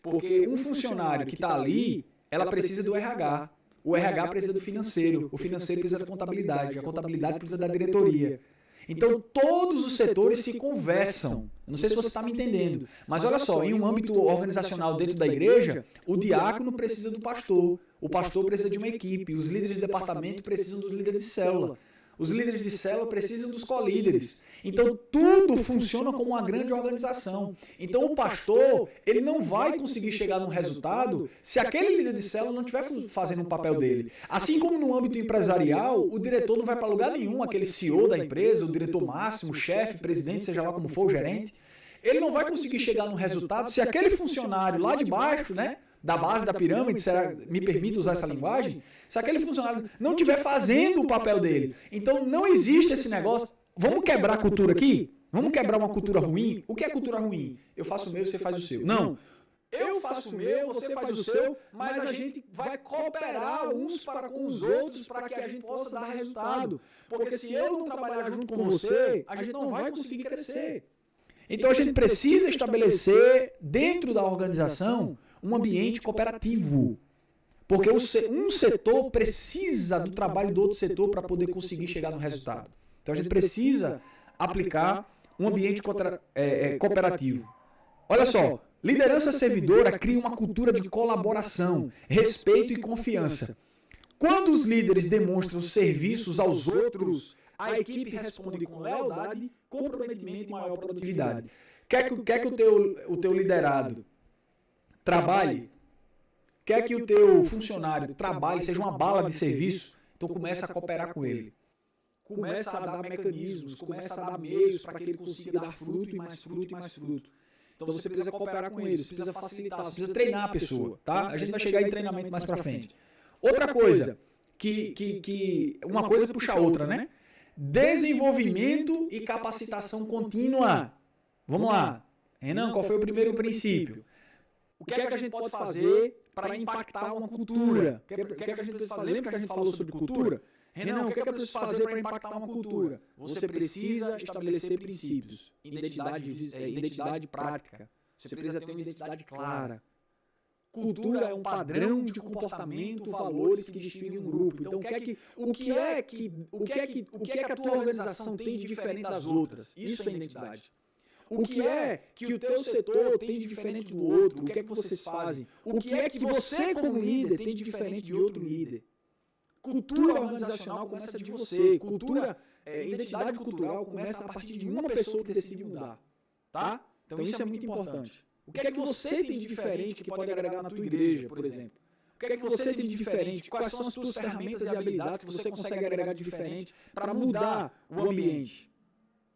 Porque um funcionário que está ali, ela precisa do RH. O RH precisa do financeiro, o financeiro precisa da contabilidade, a contabilidade precisa da diretoria. Então, todos os setores se conversam. Eu não sei se você está me entendendo, mas olha só, em um âmbito organizacional dentro da igreja, o diácono precisa do pastor, o pastor precisa de uma equipe, os líderes de departamento precisam dos líderes de célula, os líderes de célula precisam dos colíderes. Então, tudo funciona como uma grande organização. Então, o pastor, ele não vai conseguir chegar num resultado se aquele líder de célula não estiver fazendo o papel dele. Assim como no âmbito empresarial, o diretor não vai para lugar nenhum, aquele CEO da empresa, o diretor máximo, o chefe, presidente, seja lá como for, o gerente, ele não vai conseguir chegar num resultado se aquele funcionário lá de baixo, né, da base da pirâmide, me permite usar essa linguagem, se aquele funcionário não estiver fazendo o papel dele. Então, não existe esse negócio. Vamos quebrar a cultura aqui? Vamos quebrar uma cultura ruim? O que é cultura ruim? Eu faço o meu, você faz o seu. Não. Eu faço o meu, você faz o seu, mas a gente vai cooperar uns para com os outros para que a gente possa dar resultado. Porque se eu não trabalhar junto com você, a gente não vai conseguir crescer. Então a gente precisa estabelecer dentro da organização um ambiente cooperativo. Porque um setor precisa do trabalho do outro setor para poder conseguir chegar no resultado. Então a gente precisa aplicar um ambiente cooperativo. Olha só, liderança servidora cria uma cultura de colaboração, respeito e confiança. Quando os líderes demonstram serviços aos outros, a equipe responde com lealdade, comprometimento e maior produtividade. Quer que o teu liderado trabalhe? Quer que o teu funcionário trabalhe, seja uma bala de serviço? Então começa a cooperar com ele. Começa a dar mecanismos, começa a dar meios para que ele consiga dar fruto e mais fruto e mais fruto. Então você precisa cooperar com ele, você precisa facilitar, você precisa treinar a pessoa, tá? A gente vai chegar em treinamento mais para frente. Outra coisa, que uma coisa puxa a outra, né? Desenvolvimento e capacitação contínua. Vamos lá. Renan, qual foi o primeiro princípio? O que é que a gente pode fazer para impactar uma cultura? O que é que a gente precisa fazer? Lembra que a gente falou sobre cultura? Renan, o que é que eu preciso fazer para impactar uma cultura? Você precisa estabelecer princípios, identidade prática. Você precisa ter uma identidade clara. Cultura é um padrão de comportamento, valores que distinguem um grupo. Então, o que é que a tua organização tem de diferente das outras? Isso é identidade. O que é que o teu setor tem de diferente do outro? O que é que vocês fazem? O que é que você, como líder, tem de diferente de outro líder? Cultura organizacional começa de você. Identidade cultural começa a partir de uma pessoa que decide mudar. Tá? Então isso é muito importante. O que é que você tem de diferente que pode agregar na tua igreja, por exemplo? O que é que você tem de diferente? Quais são as tuas ferramentas e habilidades que você consegue agregar de diferente para mudar o ambiente?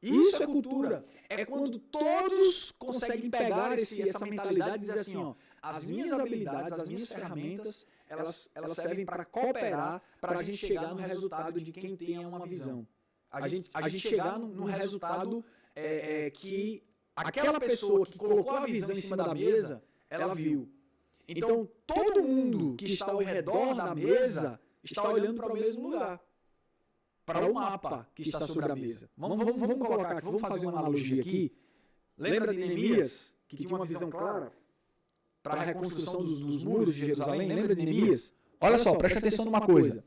Isso é cultura. É quando todos conseguem pegar essa mentalidade e dizer assim, ó, as minhas habilidades, as minhas ferramentas, elas servem para cooperar, para a gente chegar no resultado de quem tenha uma visão. A gente chegar no resultado que aquela pessoa que colocou a visão em cima da mesa, ela viu. Então, todo mundo que está ao redor da mesa está olhando para o mesmo lugar. Para o mapa que está sobre a mesa. Vamos colocar aqui, vamos fazer uma analogia aqui. Lembra de Neemias, que tinha uma visão clara para a reconstrução dos muros de Jerusalém? Lembra de Neemias? Olha só, preste atenção numa coisa.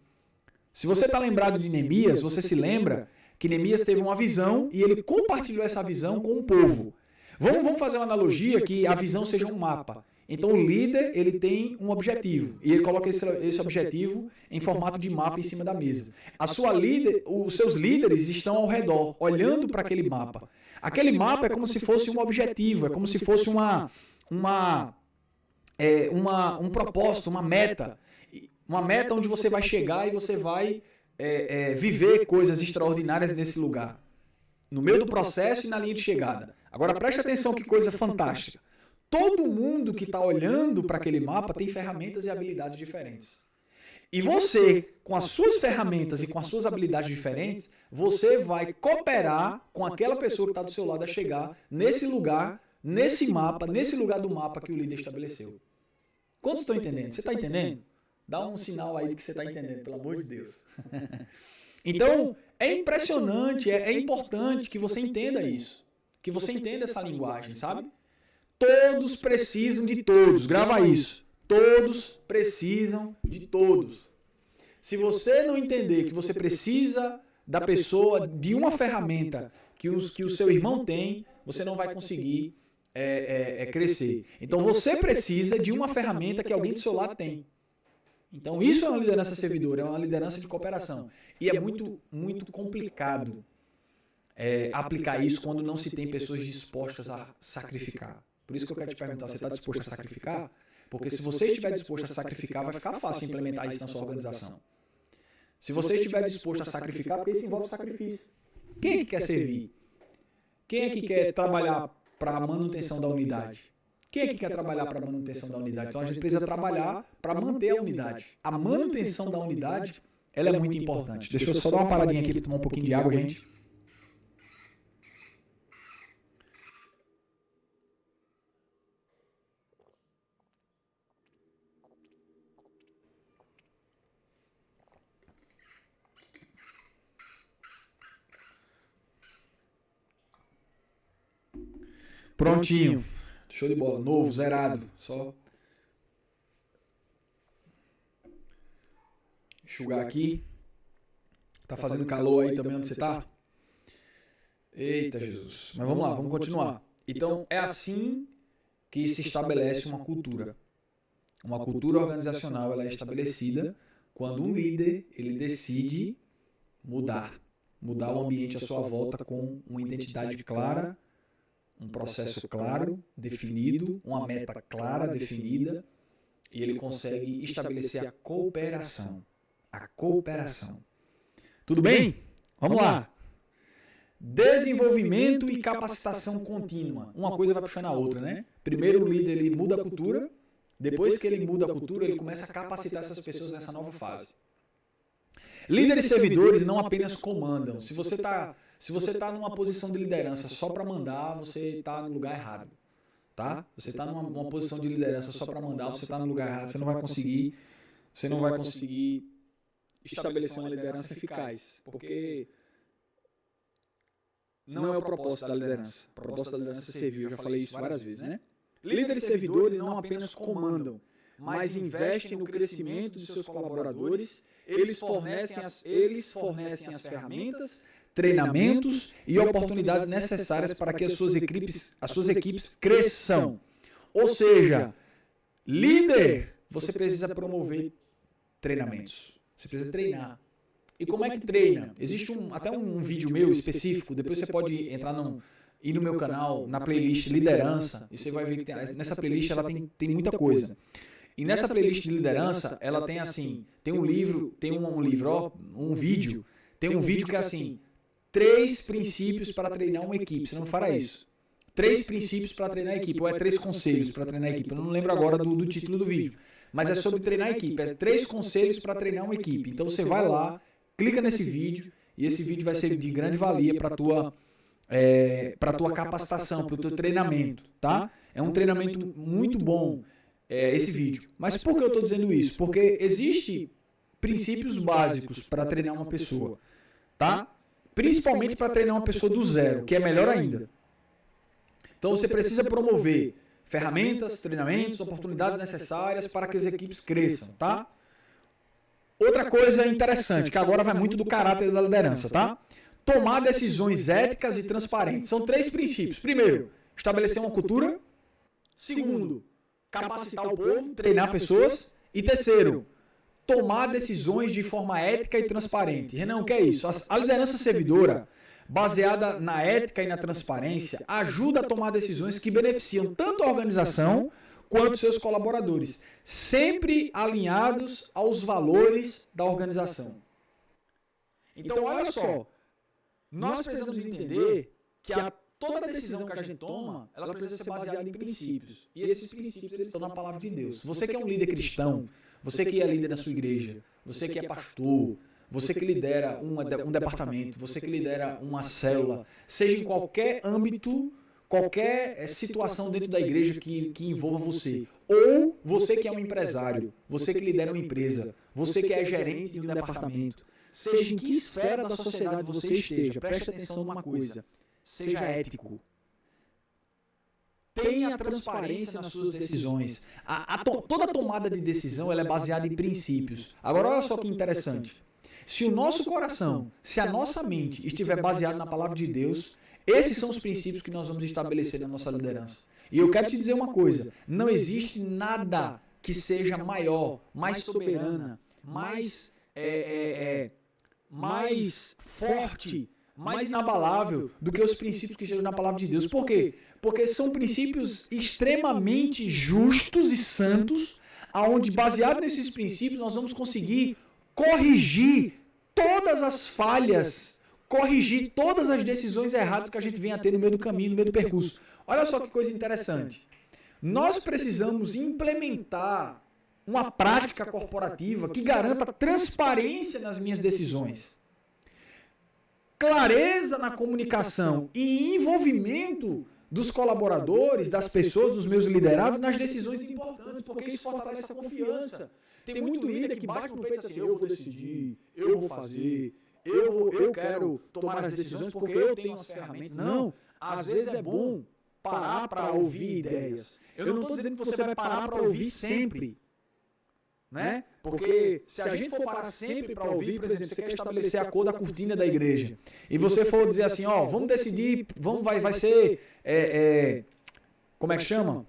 Se você está lembrado de Neemias, você se lembra que Neemias teve uma visão e ele compartilhou essa visão com o povo. Vamos fazer uma analogia que a visão seja um mapa. Então, o líder, ele tem um objetivo, e ele coloca esse objetivo em formato de mapa em cima da mesa. Os seus líderes estão ao redor, olhando para aquele mapa. Aquele mapa é como se fosse um objetivo, é como se fosse um propósito, uma meta onde você vai chegar e você vai viver coisas extraordinárias nesse lugar, no meio do processo e na linha de chegada. Agora, preste atenção que coisa fantástica. Todo mundo que está olhando para aquele mapa tem ferramentas e habilidades diferentes. E você, com as suas ferramentas e com as suas habilidades diferentes, você vai cooperar com aquela pessoa que está do seu lado a chegar nesse lugar, nesse mapa, nesse lugar do mapa que o líder estabeleceu. Quantos estão entendendo? Você está entendendo? Dá um sinal aí de que você está entendendo, pelo amor de Deus. Então, é impressionante, é importante que você entenda isso. Que você entenda essa linguagem, sabe? Todos precisam de todos. Grava isso. Todos precisam de todos. Se você não entender que você precisa da pessoa, de uma ferramenta que o seu irmão tem, você não vai conseguir crescer. Então você precisa de uma ferramenta que alguém do seu lado tem. Então isso é uma liderança servidora, é uma liderança de cooperação. E é muito, muito complicado aplicar isso quando não se tem pessoas dispostas a sacrificar. Por isso que eu quero te perguntar, você está disposto a sacrificar? Porque se você estiver disposto a sacrificar, vai ficar fácil implementar isso na sua organização. Se você estiver disposto a sacrificar, porque isso envolve sacrifício. Quem é que quer servir? Quem é que quer trabalhar para a manutenção da unidade? Quem é que quer trabalhar para a manutenção da unidade? Então a gente precisa trabalhar para manter a unidade. A manutenção da unidade, ela é muito importante. Deixa eu só dar uma paradinha aqui para tomar um pouquinho de água, gente. Prontinho. Show de bola. Novo, zerado. Só enxugar aqui. Tá fazendo calor aí também onde você tá? Eita, Jesus. Mas vamos lá, vamos continuar. Então, é assim que se estabelece uma cultura. Uma cultura organizacional, ela é estabelecida quando um líder, ele decide mudar o ambiente à sua volta com uma identidade clara, um processo claro, definido, uma meta clara, definida, e ele consegue estabelecer a cooperação. A cooperação. Tudo bem? Vamos lá. Desenvolvimento e capacitação contínua. Uma coisa vai puxando a outra, né? Primeiro o líder ele muda a cultura, depois que ele muda a cultura, ele começa a capacitar essas pessoas nessa nova fase. Líderes e servidores não apenas comandam. Se você está numa posição de liderança só para mandar, você está no lugar errado. Tá? Você está numa posição de liderança só para mandar, você está no lugar errado. Você não vai conseguir estabelecer uma liderança eficaz, porque não é o propósito da liderança. O propósito da liderança é servir. Eu já falei isso várias vezes, né? Líderes e servidores não apenas comandam, mas investem no crescimento de seus colaboradores. Eles fornecem as ferramentas, treinamentos e oportunidades necessárias para que as suas equipes cresçam. Ou seja, líder, você precisa promover treinamentos. Você precisa treinar. E como é que treina? Existe até um vídeo meu específico, depois você pode ir no meu canal, na playlist Liderança, e você vai ver que nessa playlist ela tem muita coisa. E nessa playlist de liderança, ela tem assim, tem um vídeo que é assim, 3 princípios para treinar uma equipe. Você não fará isso. 3 princípios para treinar a equipe, ou é 3 conselhos para treinar a equipe. Eu não lembro agora do título do vídeo. Mas é sobre treinar a equipe. É 3 conselhos para treinar uma equipe. Então você vai lá, clica nesse vídeo, e esse vídeo vai ser de grande valia para a tua capacitação, para o teu treinamento. Tá? É um treinamento muito bom esse vídeo. Mas por que eu estou dizendo isso? Porque existem princípios básicos para treinar uma pessoa. Tá? Principalmente para treinar uma pessoa do zero, que é melhor ainda. Então você precisa promover ferramentas, treinamentos, oportunidades necessárias para que as equipes cresçam, tá? Outra coisa interessante, que agora vai muito do caráter da liderança, tá? Tomar decisões éticas e transparentes. São 3 princípios. Primeiro, estabelecer uma cultura. Segundo, capacitar o povo, treinar pessoas. E terceiro, tomar decisões de forma ética e transparente. Renan, o que é isso? A liderança servidora, baseada na ética e na transparência, ajuda a tomar decisões que beneficiam tanto a organização quanto seus colaboradores, sempre alinhados aos valores da organização. Então, olha só, nós precisamos entender que toda decisão que a gente toma, ela precisa ser baseada em princípios. E esses princípios eles estão na palavra de Deus. Você que é um líder cristão, você que é líder da sua igreja, você que é pastor, você que lidera um departamento, você que lidera uma célula, seja em qualquer âmbito, qualquer situação dentro da igreja que envolva você. Ou você que é um empresário, você que lidera uma empresa, você que é gerente de um departamento, seja em que esfera da sociedade você esteja, preste atenção numa coisa. Seja ético. Tenha transparência nas suas decisões. Toda tomada de decisão ela é baseada em princípios. Agora, olha só que interessante. Se o nosso coração, se a nossa mente estiver baseada na palavra de Deus, esses são os princípios que nós vamos estabelecer na nossa liderança. E eu quero te dizer uma coisa. Não existe nada que seja maior, mais soberana, mais forte, mais inabalável do que os princípios que estão na palavra de Deus. Por quê? Porque são princípios extremamente justos e santos, aonde, baseado nesses princípios, nós vamos conseguir corrigir todas as falhas, corrigir todas as decisões erradas que a gente vem a ter no meio do caminho, no meio do percurso. Olha só que coisa interessante. Nós precisamos implementar uma prática corporativa que garanta transparência nas minhas decisões, clareza na comunicação e envolvimento dos colaboradores, das pessoas, dos meus liderados nas decisões importantes, porque isso fortalece a confiança. Tem muito líder que bate no peito e diz assim, eu vou decidir, eu vou fazer, eu quero tomar as decisões porque eu tenho as ferramentas. Não, às vezes é bom parar para ouvir ideias. Eu não estou dizendo que você vai parar para ouvir sempre, né? Porque se a gente for parar sempre para ouvir, por exemplo, você quer estabelecer a cor da cortina da igreja, e você for dizer assim, ó, vamos decidir, vai ser, como é que chama?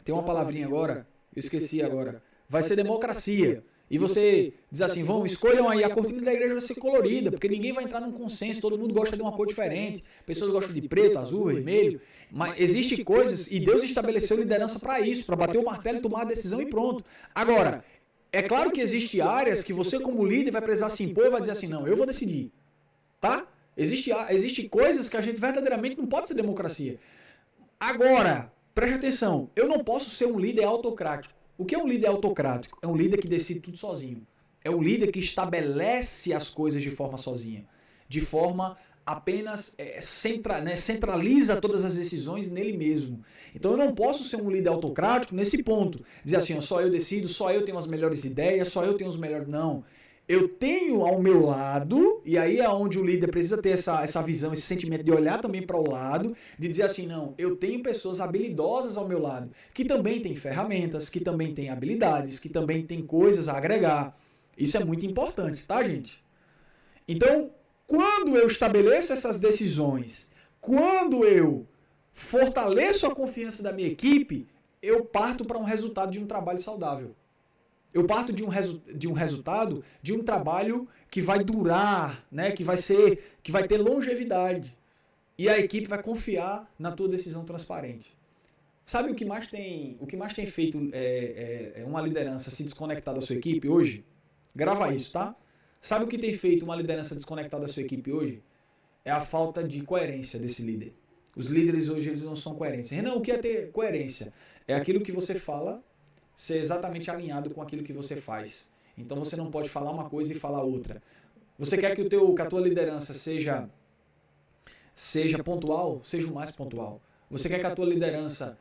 Tem uma palavrinha agora, eu esqueci agora, vai ser democracia. E você diz assim, escolham aí, a cortina da igreja vai ser colorida, porque ninguém vai entrar num consenso, todo mundo gosta de uma cor diferente, pessoas gostam de preto, azul, vermelho, mas existem coisas, e Deus estabeleceu liderança para isso, para bater o martelo, tomar a decisão e pronto. Agora, é claro que existem áreas que você como líder vai precisar se impor e vai dizer assim, não, eu vou decidir, tá? Existem coisas que a gente verdadeiramente não pode ser democracia. Agora, preste atenção, eu não posso ser um líder autocrático. O que é um líder autocrático? É um líder que decide tudo sozinho. É um líder que estabelece as coisas de forma sozinha. De forma apenas centraliza todas as decisões nele mesmo. Então eu não posso ser um líder autocrático nesse ponto. Dizer assim, só eu decido, só eu tenho as melhores ideias, só eu tenho os melhores... Não. Eu tenho ao meu lado, e aí é onde o líder precisa ter essa visão, esse sentimento de olhar também para o lado, de dizer assim, não, eu tenho pessoas habilidosas ao meu lado, que também têm ferramentas, que também têm habilidades, que também têm coisas a agregar. Isso é muito importante, tá, gente? Então, quando eu estabeleço essas decisões, quando eu fortaleço a confiança da minha equipe, eu parto para um resultado de um trabalho saudável. Eu parto de um resultado, de um trabalho que vai durar, né? que vai ter longevidade. E a equipe vai confiar na tua decisão transparente. Sabe o que mais tem feito uma liderança se desconectar da sua equipe hoje? Grava isso, tá? Sabe o que tem feito uma liderança desconectada da sua equipe hoje? É a falta de coerência desse líder. Os líderes hoje eles não são coerentes. Renan, o que é ter coerência? É aquilo que você fala ser exatamente alinhado com aquilo que você faz. Então você não pode falar uma coisa e falar outra. Você quer que a tua liderança seja pontual? Seja o mais pontual. Você quer que a tua liderança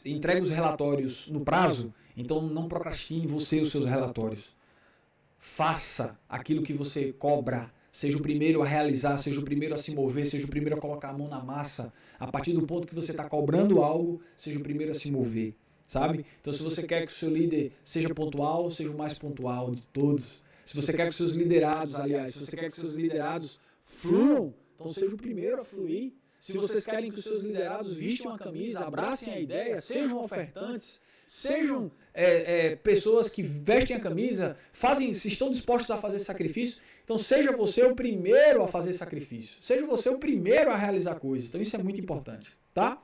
entregue os relatórios no prazo? Então não procrastine você os seus relatórios. Faça aquilo que você cobra. Seja o primeiro a realizar, seja o primeiro a se mover, seja o primeiro a colocar a mão na massa. A partir do ponto que você está cobrando algo, seja o primeiro a se mover. Sabe? Então, se você quer que o seu líder seja pontual, seja o mais pontual de todos. Se você quer que os seus liderados, aliás, se você quer que os seus liderados fluam, então seja o primeiro a fluir. Se vocês querem que os seus liderados vistam a camisa, abracem a ideia, sejam ofertantes, sejam pessoas que vestem a camisa, se estão dispostos a fazer sacrifício. Então seja você o primeiro a fazer sacrifício. Seja você o primeiro a realizar coisas. Então isso é muito importante, tá?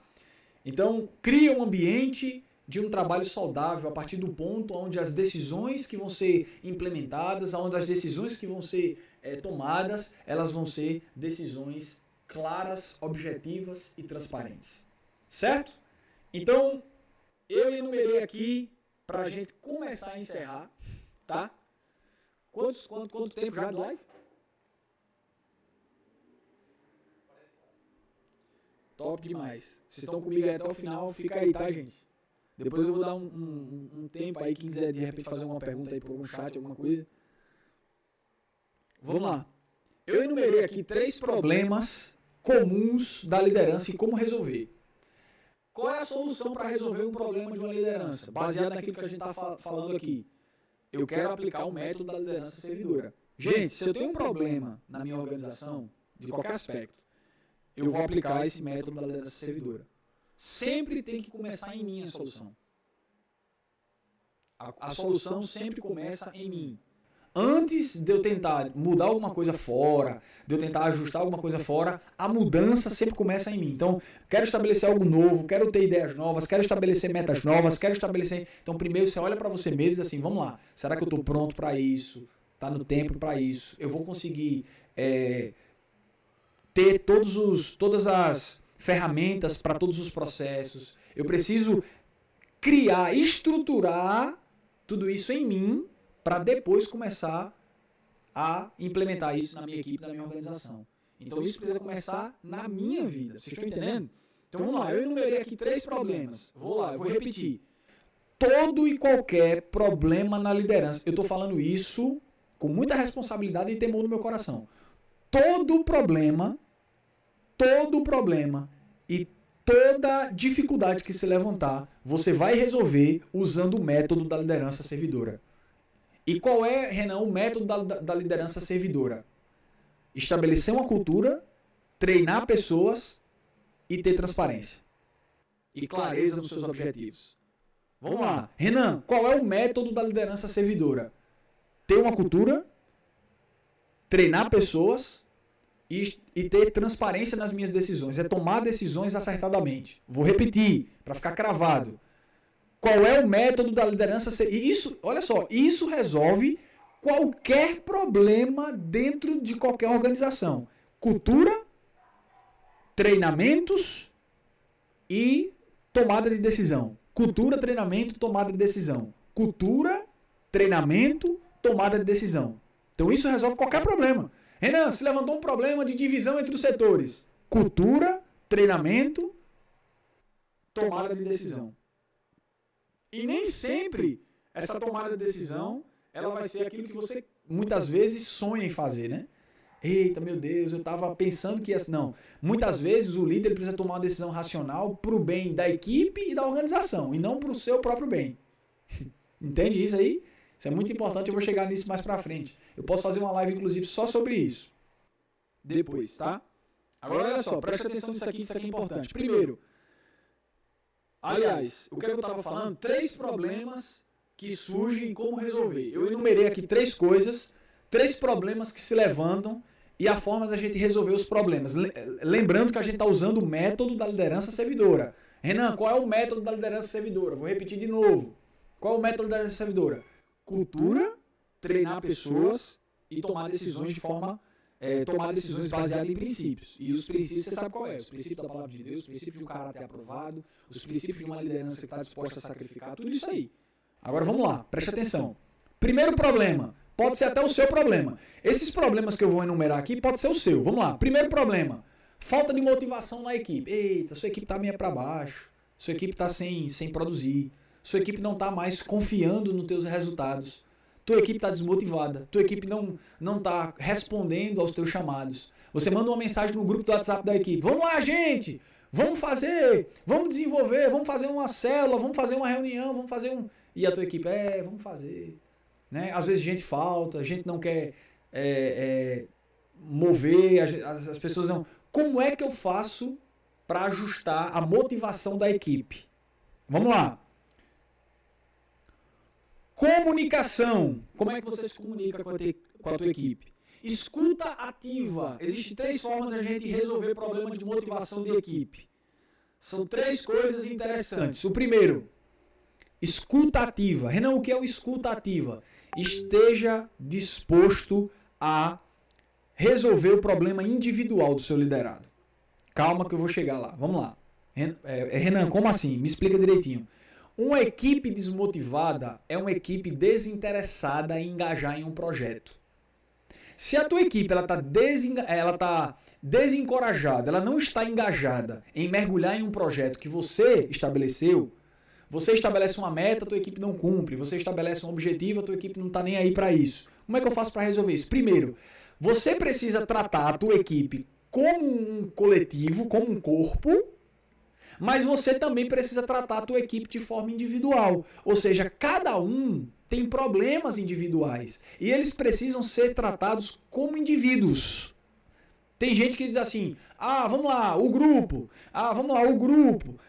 Então cria um ambiente de um trabalho saudável a partir do ponto onde as decisões que vão ser implementadas, onde as decisões que vão ser tomadas, elas vão ser decisões claras, objetivas e transparentes. Certo? Então, eu enumerei aqui para a gente começar a encerrar, tá? Quanto tempo já de live? Top demais. Vocês estão comigo aí até o final, fica aí, tá, gente? Depois eu vou dar um tempo aí, quem quiser de repente fazer alguma pergunta aí por algum chat, alguma coisa. Vamos lá. Eu enumerei aqui 3 problemas comuns da liderança e como resolver. Qual é a solução para resolver um problema de uma liderança? Baseado naquilo que a gente está falando aqui. Eu quero aplicar o método da liderança servidora. Gente, se eu tenho um problema na minha organização, de qualquer aspecto, eu vou aplicar esse método da liderança servidora. Sempre tem que começar em mim a solução. A solução sempre começa em mim. Antes de eu tentar mudar alguma coisa fora, de eu tentar ajustar alguma coisa fora, a mudança sempre começa em mim. Então, quero estabelecer algo novo, quero ter ideias novas, quero estabelecer metas novas, quero estabelecer... Então, primeiro você olha para você mesmo e diz assim, vamos lá, será que eu estou pronto para isso? Está no tempo para isso? Eu vou conseguir ter todas as ferramentas para todos os processos? Eu preciso criar, estruturar tudo isso em mim, para depois começar a implementar isso na minha equipe, na minha organização. Então isso precisa começar na minha vida. Vocês estão entendendo? Então vamos lá, eu enumerei aqui 3 problemas. Vou lá, eu vou repetir. Todo e qualquer problema na liderança. Eu estou falando isso com muita responsabilidade e temor no meu coração. Todo problema e toda dificuldade que se levantar, você vai resolver usando o método da liderança servidora. E qual é, Renan, o método da liderança servidora? Estabelecer uma cultura, treinar pessoas e ter transparência. E clareza nos seus objetivos. Vamos lá. Renan, qual é o método da liderança servidora? Ter uma cultura, treinar pessoas e ter transparência nas minhas decisões. É tomar decisões acertadamente. Vou repetir, para ficar cravado. Qual é o método da liderança? E isso, olha só, isso resolve qualquer problema dentro de qualquer organização. Cultura, treinamentos e tomada de decisão. Cultura, treinamento, tomada de decisão. Cultura, treinamento, tomada de decisão. Então isso resolve qualquer problema. Renan, se levantou um problema de divisão entre os setores. Cultura, treinamento, tomada de decisão. E nem sempre essa tomada de decisão ela vai ser aquilo que você muitas vezes sonha em fazer, né? Eita, meu Deus, eu estava pensando que ia... Não. Muitas vezes o líder precisa tomar uma decisão racional para o bem da equipe e da organização, e não para o seu próprio bem. Entende isso aí? Isso é muito importante, eu vou chegar nisso mais para frente. Eu posso fazer uma live, inclusive, só sobre isso. Depois, tá? Agora, olha só, preste atenção nisso aqui é importante. Primeiro, aliás, o que eu estava falando? 3 problemas que surgem e como resolver. Eu enumerei aqui 3 coisas, 3 problemas que se levantam e a forma da gente resolver os problemas. Lembrando que a gente está usando o método da liderança servidora. Renan, qual é o método da liderança servidora? Vou repetir de novo. Qual é o método da liderança servidora? Cultura, treinar pessoas e tomar decisões de forma... tomar decisões baseadas em princípios. E os princípios, você sabe qual é? Os princípios da palavra de Deus, os princípios de um caráter aprovado, os princípios de uma liderança que está disposta a sacrificar, tudo isso aí. Agora vamos lá, preste atenção. Primeiro problema, pode ser até o seu problema. Esses problemas que eu vou enumerar aqui pode ser o seu. Vamos lá, primeiro problema, falta de motivação na equipe. Eita, sua equipe está meio para baixo, sua equipe está sem produzir, sua equipe não está mais confiando nos teus resultados. Tua equipe está desmotivada, tua equipe não está respondendo aos teus chamados. Você manda uma mensagem no grupo do WhatsApp da equipe. Vamos lá, gente! Vamos fazer, vamos desenvolver, vamos fazer uma célula, vamos fazer uma reunião, vamos fazer um... E a tua equipe, vamos fazer. Né? Às vezes gente falta, a gente não quer mover, as pessoas não... Como é que eu faço para ajustar a motivação da equipe? Vamos lá. Comunicação. Como é que você se comunica com a tua equipe? Escuta ativa. Existem 3 formas da gente resolver problema de motivação de equipe. São 3 coisas interessantes. O primeiro, escuta ativa. Renan, o que é o escuta ativa? Esteja disposto a resolver o problema individual do seu liderado. Calma que eu vou chegar lá. Vamos lá. Renan, como assim? Me explica direitinho. Uma equipe desmotivada é uma equipe desinteressada em engajar em um projeto. Se a tua equipe ela tá desencorajada, ela não está engajada em mergulhar em um projeto que você estabeleceu, você estabelece uma meta, a tua equipe não cumpre, você estabelece um objetivo, a tua equipe não está nem aí para isso. Como é que eu faço para resolver isso? Primeiro, você precisa tratar a tua equipe como um coletivo, como um corpo, mas você também precisa tratar a tua equipe de forma individual. Ou seja, cada um tem problemas individuais e eles precisam ser tratados como indivíduos. Tem gente que diz assim, vamos lá, o grupo,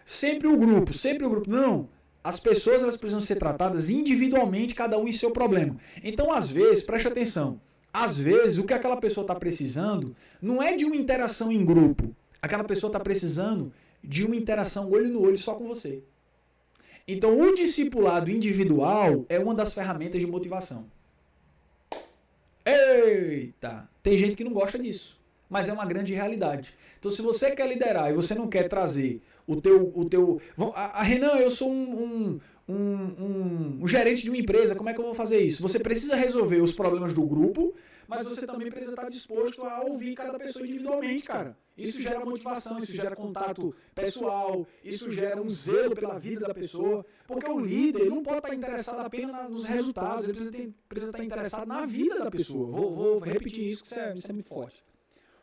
sempre o grupo, sempre o grupo. Não, as pessoas elas precisam ser tratadas individualmente, cada um em seu problema. Então, às vezes, preste atenção, às vezes o que aquela pessoa está precisando não é de uma interação em grupo, aquela pessoa está precisando de uma interação olho no olho só com você. Então, o discipulado individual é uma das ferramentas de motivação. Eita! Tem gente que não gosta disso, mas é uma grande realidade. Então, se você quer liderar e você não quer trazer o teu... Renan, eu sou um gerente de uma empresa, como é que eu vou fazer isso? Você precisa resolver os problemas do grupo, mas você também precisa estar disposto a ouvir cada pessoa individualmente, cara. Isso gera motivação, isso gera contato pessoal, isso gera um zelo pela vida da pessoa, porque o líder não pode estar interessado apenas nos resultados, ele precisa estar interessado na vida da pessoa. Vou repetir isso, que isso é muito forte.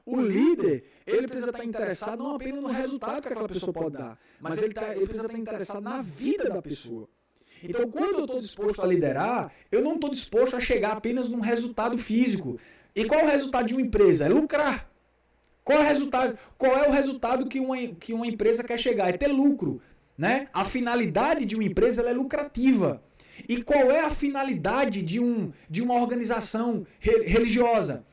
O líder, ele precisa estar interessado não apenas no resultado que aquela pessoa pode dar, mas ele precisa estar interessado na vida da pessoa. Então, quando eu estou disposto a liderar, eu não estou disposto a chegar apenas num resultado físico. E qual é o resultado de uma empresa? É lucrar. Qual é o resultado que uma empresa quer chegar? É ter lucro. Né? A finalidade de uma empresa ela é lucrativa. E qual é a finalidade de uma organização religiosa?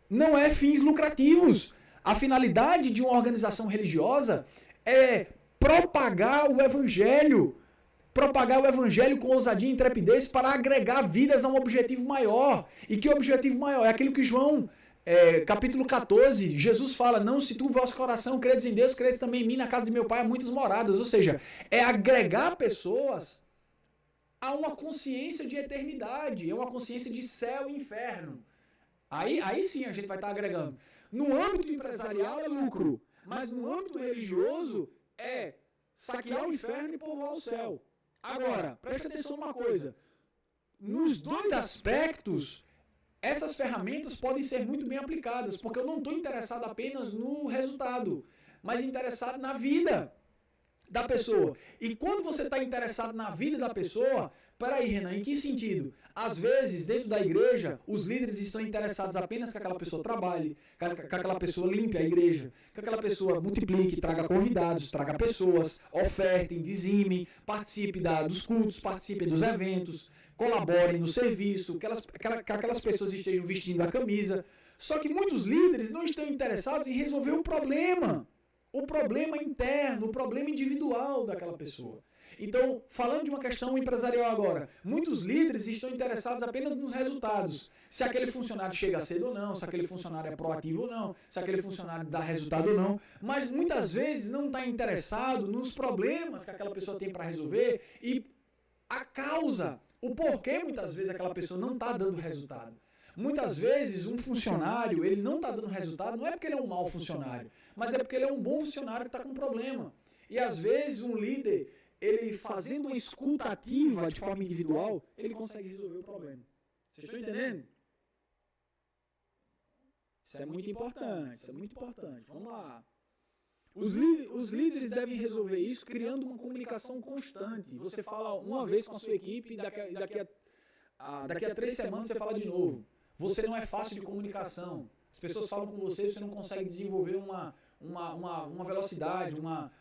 Não é fins lucrativos. A finalidade de uma organização religiosa é propagar o evangelho. Propagar o evangelho com ousadia e intrepidez para agregar vidas a um objetivo maior. E que objetivo maior? É aquilo que João, capítulo 14, Jesus fala, não se tu vosso coração credes em Deus, credes também em mim, na casa de meu pai há muitas moradas. Ou seja, é agregar pessoas a uma consciência de eternidade, é uma consciência de céu e inferno. Aí sim a gente vai estar agregando. No âmbito empresarial é lucro, mas no âmbito religioso é saquear o inferno e povoar o céu. Agora, preste atenção numa coisa. Nos 2 aspectos, essas ferramentas podem ser muito bem aplicadas, porque eu não estou interessado apenas no resultado, mas interessado na vida da pessoa. E quando você está interessado na vida da pessoa, peraí, Renan, em que sentido? Às vezes, dentro da igreja, os líderes estão interessados apenas que aquela pessoa trabalhe, que aquela pessoa limpe a igreja, que aquela pessoa multiplique, traga convidados, traga pessoas, ofertem, dizimem, participem dos cultos, participem dos eventos, colaborem no serviço, que aquelas pessoas estejam vestindo a camisa. Só que muitos líderes não estão interessados em resolver o problema interno, o problema individual daquela pessoa. Então, falando de uma questão empresarial agora, muitos líderes estão interessados apenas nos resultados. Se aquele funcionário chega cedo ou não, se aquele funcionário é proativo ou não, se aquele funcionário dá resultado ou não. Mas muitas vezes não está interessado nos problemas que aquela pessoa tem para resolver e a causa, o porquê muitas vezes aquela pessoa não está dando resultado. Muitas vezes um funcionário, ele não está dando resultado, não é porque ele é um mau funcionário, mas é porque ele é um bom funcionário que está com problema. E às vezes um líder, ele fazendo uma escuta ativa de forma individual, ele consegue resolver o problema. Vocês estão entendendo? Isso é muito importante, Vamos lá. Os líderes devem resolver isso criando uma comunicação constante. Você fala uma vez com a sua equipe e daqui a 3 semanas você fala de novo. Você não é fácil de comunicação. As pessoas falam com você e você não consegue desenvolver uma velocidade, uma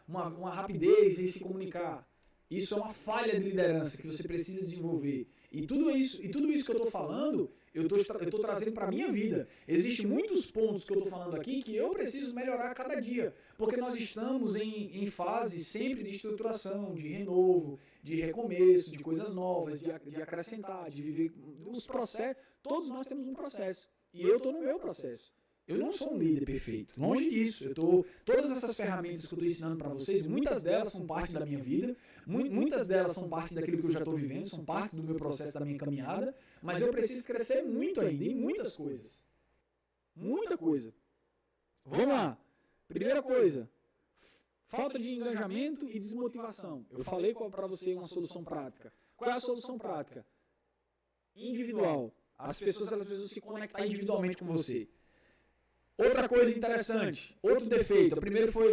rapidez em se comunicar. Isso é uma falha de liderança que você precisa desenvolver. E tudo isso que eu estou falando, eu estou trazendo para a minha vida. Existem muitos pontos que eu estou falando aqui que eu preciso melhorar a cada dia. Porque nós estamos em fase sempre de estruturação, de renovo, de recomeço, de coisas novas, de acrescentar, de viver os processos. Todos nós temos um processo. E eu estou no meu processo. Eu não sou um líder perfeito, longe disso. Todas essas ferramentas que eu estou ensinando para vocês, muitas delas são parte da minha vida, muitas delas são parte daquilo que eu já estou vivendo, são parte do meu processo, da minha caminhada, mas eu preciso crescer muito ainda, em muitas coisas. Muita coisa. Vamos lá. Primeira coisa, falta de engajamento e desmotivação. Eu falei para você uma solução prática. Qual é a solução prática? Individual. As pessoas elas precisam se conectar individualmente com você. Outra coisa interessante, outro defeito.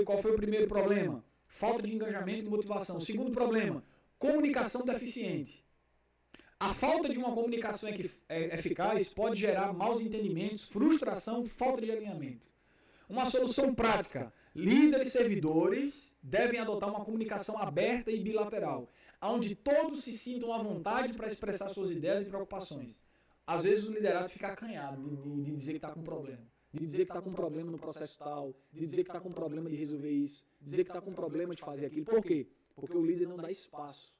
Qual foi o primeiro problema? Falta de engajamento e motivação. Segundo problema, comunicação deficiente. A falta de uma comunicação eficaz pode gerar maus entendimentos, frustração, falta de alinhamento. Uma solução prática. Líderes e servidores devem adotar uma comunicação aberta e bilateral, onde todos se sintam à vontade para expressar suas ideias e preocupações. Às vezes o liderado fica acanhado de dizer que está com problema. De dizer que está com problema no processo tal, de dizer que está com problema de resolver isso, dizer que está com problema de fazer aquilo. Por quê? Porque o líder não dá espaço.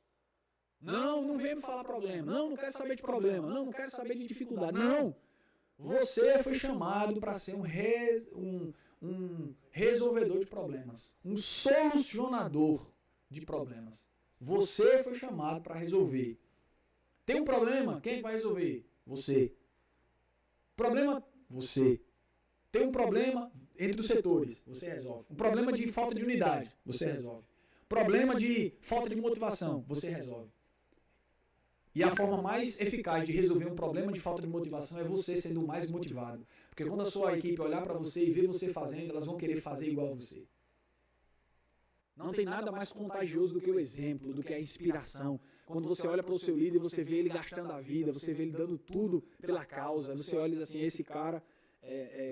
Não vem me falar problema. Não quero saber de problema. Não quero saber de dificuldade. Não. Você foi chamado para ser um resolvedor de problemas. Um solucionador de problemas. Você foi chamado para resolver. Tem um problema? Quem vai resolver? Você. Problema? Você. Tem um problema entre os setores, você resolve. Um problema de falta de unidade, você resolve. Problema de falta de motivação, você resolve. E a forma mais eficaz de resolver um problema de falta de motivação é você sendo o mais motivado. Porque quando a sua equipe olhar para você e ver você fazendo, elas vão querer fazer igual a você. Não tem nada mais contagioso do que o exemplo, do que a inspiração. Quando você olha para o seu líder, você vê ele gastando a vida, você vê ele dando tudo pela causa. Você olha e diz assim, esse cara...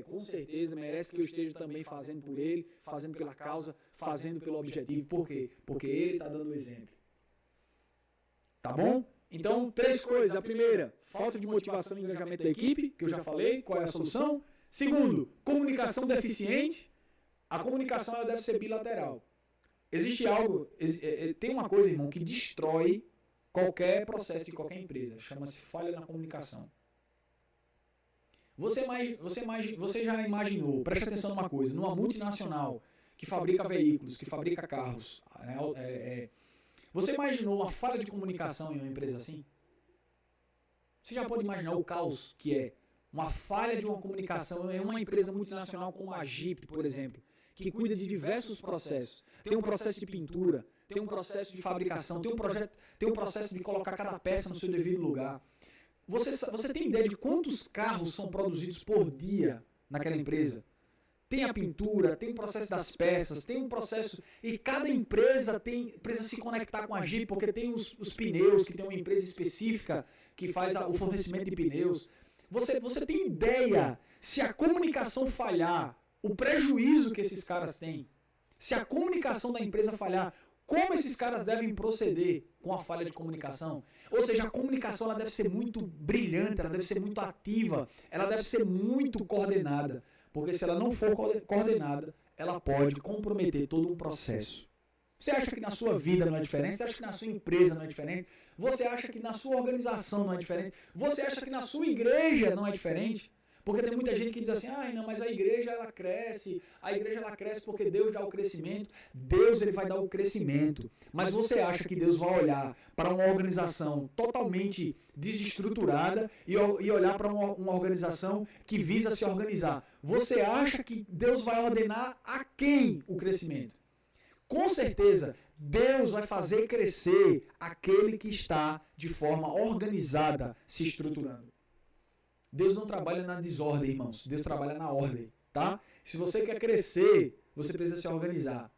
com certeza merece que eu esteja também fazendo por ele, fazendo pela causa, fazendo pelo objetivo. Por quê? Porque ele está dando o exemplo. Tá bom? Então, 3 coisas. A primeira, falta de motivação e engajamento da equipe, que eu já falei, qual é a solução. Segundo, comunicação deficiente. A comunicação ela deve ser bilateral. Existe algo, tem uma coisa, irmão, que destrói qualquer processo de qualquer empresa. Chama-se falha na comunicação. Você já imaginou, preste atenção numa coisa, numa multinacional que fabrica veículos, que fabrica carros, você imaginou uma falha de comunicação em uma empresa assim? Você já pode imaginar o caos que é uma falha de uma comunicação em uma empresa multinacional como a Jeep, por exemplo, que cuida de diversos processos. Tem um processo de pintura, tem um processo de fabricação, tem um processo de colocar cada peça no seu devido lugar. Você tem ideia de quantos carros são produzidos por dia naquela empresa? Tem a pintura, tem o processo das peças, tem um processo... E cada empresa precisa se conectar com a Jeep, porque tem os pneus, que tem uma empresa específica que faz o fornecimento de pneus. Você tem ideia, se a comunicação falhar, o prejuízo que esses caras têm? Se a comunicação da empresa falhar, como esses caras devem proceder com a falha de comunicação? Ou seja, a comunicação ela deve ser muito brilhante, ela deve ser muito ativa, ela deve ser muito coordenada. Porque se ela não for coordenada, ela pode comprometer todo um processo. Você acha que na sua vida não é diferente? Você acha que na sua empresa não é diferente? Você acha que na sua organização não é diferente? Você acha que na sua igreja não é diferente? Porque tem muita gente que diz assim, não, mas a igreja ela cresce porque Deus dá o crescimento. Deus ele vai dar o crescimento. Mas você acha que Deus vai olhar para uma organização totalmente desestruturada e olhar para uma organização que visa se organizar? Você acha que Deus vai ordenar a quem o crescimento? Com certeza, Deus vai fazer crescer aquele que está de forma organizada se estruturando. Deus não trabalha na desordem, irmãos. Deus trabalha na ordem, tá? Se você quer crescer, você precisa se organizar.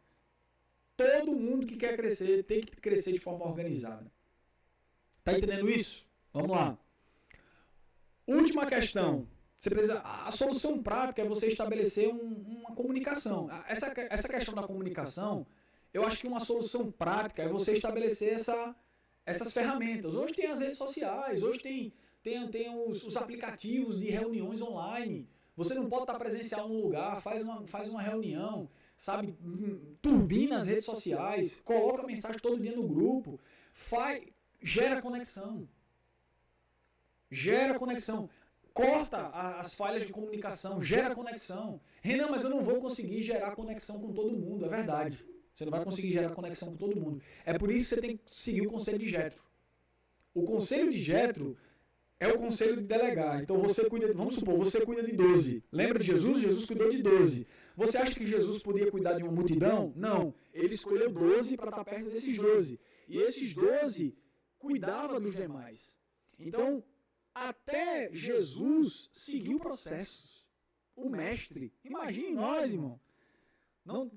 Todo mundo que quer crescer tem que crescer de forma organizada. Tá entendendo isso? Vamos lá. Última questão. A solução prática é você estabelecer uma comunicação. Essa questão da comunicação, eu acho que uma solução prática é você estabelecer essas ferramentas. Hoje tem as redes sociais, hoje tem os aplicativos de reuniões online. Você não pode estar presencial num lugar, faz uma reunião, sabe? Turbina as redes sociais, coloca mensagem todo dia no grupo, gera conexão. Gera conexão. Corta as falhas de comunicação, gera conexão. Renan, mas eu não vou conseguir gerar conexão com todo mundo. É verdade. Você não vai conseguir gerar conexão com todo mundo. É por isso que você tem que seguir o conselho de Jétro. O conselho de Jétro é o conselho de delegar. Então você cuida, vamos supor, você cuida de 12. Lembra de Jesus? Jesus cuidou de 12. Você acha que Jesus podia cuidar de uma multidão? Não. Ele escolheu 12 para estar perto desses 12. E esses 12 cuidavam dos demais. Então, até Jesus seguiu processos. O mestre. Imagine nós, irmão.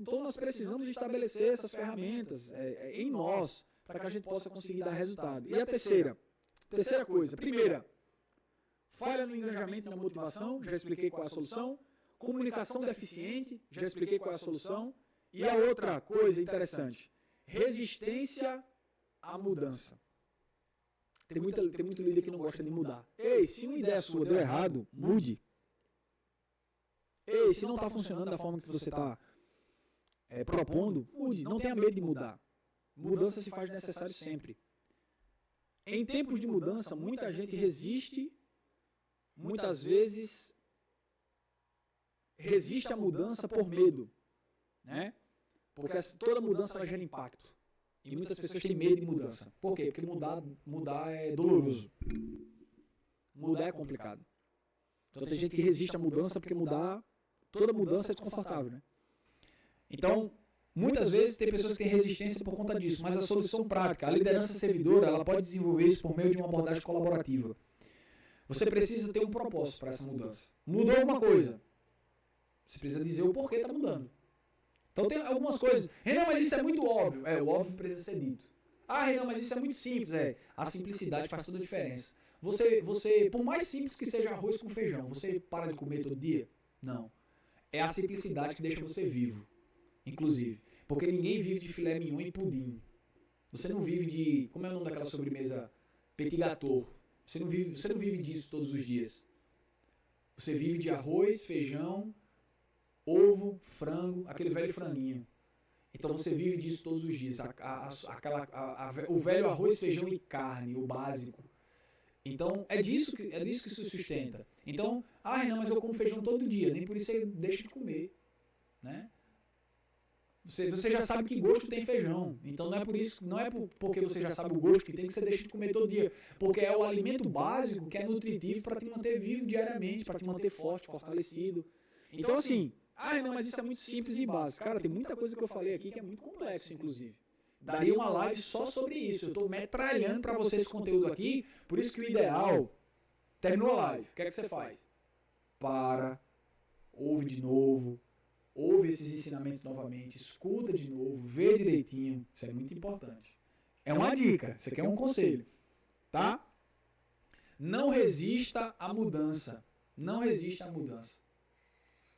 Então nós precisamos estabelecer essas ferramentas em nós, para que a gente possa conseguir dar resultado. E a terceira coisa. Primeira, falha no engajamento e na motivação, já expliquei qual é a solução. Comunicação deficiente, já expliquei qual é a solução. E a outra coisa interessante, resistência à mudança. Tem muito líder que não gosta de mudar. Ei, se uma ideia sua deu errado, mude. Ei, se não está funcionando da forma que você está propondo, mude. Não tenha medo de mudar. Mudança se faz necessário sempre. Em tempos de mudança, muita gente resiste, muitas vezes resiste à mudança por medo, né? Porque toda mudança ela gera impacto. E muitas pessoas têm medo de mudança. Por quê? Porque mudar é doloroso. Mudar é complicado. Então tem gente que resiste à mudança porque toda mudança é desconfortável, né? Então, muitas vezes tem pessoas que têm resistência por conta disso, mas a solução prática, a liderança servidora, ela pode desenvolver isso por meio de uma abordagem colaborativa. Você precisa ter um propósito para essa mudança. Mudou alguma coisa. Você precisa dizer o porquê está mudando. Então tem algumas coisas. Renan, mas isso é muito óbvio. O óbvio precisa ser dito. Ah, Renan, mas isso é muito simples. A simplicidade faz toda a diferença. Você, por mais simples que seja arroz com feijão, você para de comer todo dia? Não. É a simplicidade que deixa você vivo. Inclusive. Porque ninguém vive de filé mignon e pudim. Você não vive de... Como é o nome daquela sobremesa? Petit gâteau. Você não vive disso todos os dias. Você vive de arroz, feijão, ovo, frango, aquele velho franguinho. Então você vive disso todos os dias. O velho arroz, feijão e carne, o básico. Então é disso que se sustenta. Então, Renan, mas eu como feijão todo dia, nem por isso você deixa de comer. Né? Você já sabe que gosto tem feijão. Então não é porque você já sabe o gosto que tem que você deixa de comer todo dia. Porque é o alimento básico que é nutritivo para te manter vivo diariamente, para te manter forte, fortalecido. Então assim, Renan, mas isso é muito simples e básico. Cara, tem muita coisa que eu falei aqui que é muito complexo, inclusive. Daria uma live só sobre isso. Eu estou metralhando para vocês esse conteúdo aqui, por isso que o ideal, terminou a live, o que é que você faz? Ouve de novo, ouve esses ensinamentos novamente, escuta de novo, vê direitinho. Isso é muito importante. É uma dica, isso aqui é um conselho. Tá? Não resista à mudança. Não resista à mudança.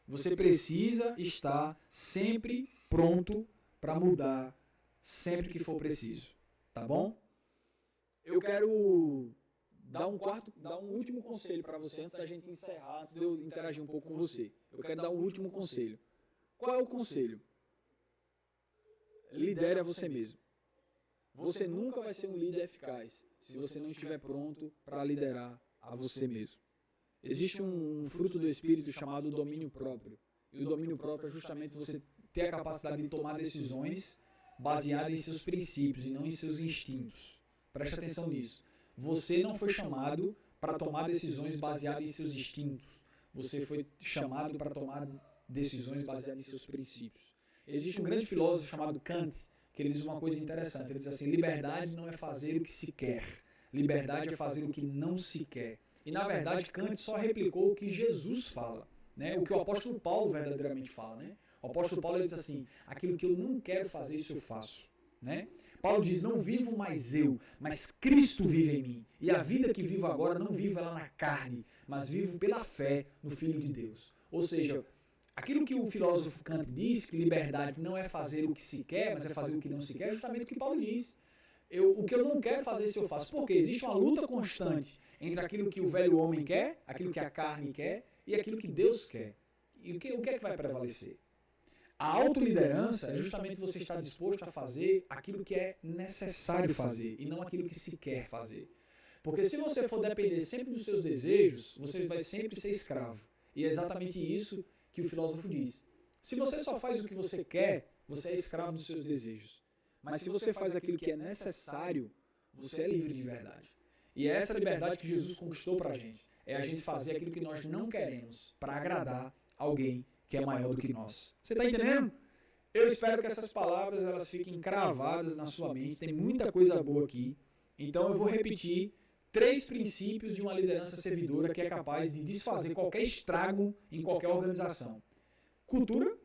Você precisa estar sempre pronto para mudar, sempre que for preciso. Tá bom? Eu quero dar um último conselho para você antes da gente encerrar, antes de eu interagir um pouco com você. Eu quero dar um último conselho. Qual é o conselho? Lidere a você mesmo. Você nunca vai ser um líder eficaz se você não estiver pronto para liderar a você mesmo. Existe um fruto do Espírito chamado domínio próprio. E o domínio próprio é justamente você ter a capacidade de tomar decisões baseadas em seus princípios e não em seus instintos. Preste atenção nisso. Você não foi chamado para tomar decisões baseadas em seus instintos. Você foi chamado para tomar decisões baseadas em seus princípios. Existe um grande filósofo chamado Kant, que ele diz uma coisa interessante. Ele diz assim, liberdade não é fazer o que se quer. Liberdade é fazer o que não se quer. E, na verdade, Kant só replicou o que Jesus fala, né? O que o apóstolo Paulo verdadeiramente fala. Né? O apóstolo Paulo diz assim, aquilo que eu não quero fazer, isso eu faço. Né? Paulo diz, não vivo mais eu, mas Cristo vive em mim. E a vida que vivo agora, não vivo ela na carne, mas vivo pela fé no Filho de Deus. Ou seja, aquilo que o filósofo Kant diz, que liberdade não é fazer o que se quer, mas é fazer o que não se quer, é justamente o que Paulo diz. o que eu não quero fazer se eu faço. Porque existe uma luta constante entre aquilo que o velho homem quer, aquilo que a carne quer e aquilo que Deus quer. E o que é que vai prevalecer? A autoliderança é justamente você estar disposto a fazer aquilo que é necessário fazer e não aquilo que se quer fazer. Porque se você for depender sempre dos seus desejos, você vai sempre ser escravo. E é exatamente isso que o filósofo diz. Se você só faz o que você quer, você é escravo dos seus desejos. Mas se você faz aquilo que é necessário, você é livre de verdade. E é essa liberdade que Jesus conquistou pra gente. É a gente fazer aquilo que nós não queremos para agradar alguém que é maior do que nós. Você está entendendo? Eu espero que essas palavras elas fiquem cravadas na sua mente. Tem muita coisa boa aqui. Então eu vou repetir 3 princípios de uma liderança servidora que é capaz de desfazer qualquer estrago em qualquer organização. Cultura.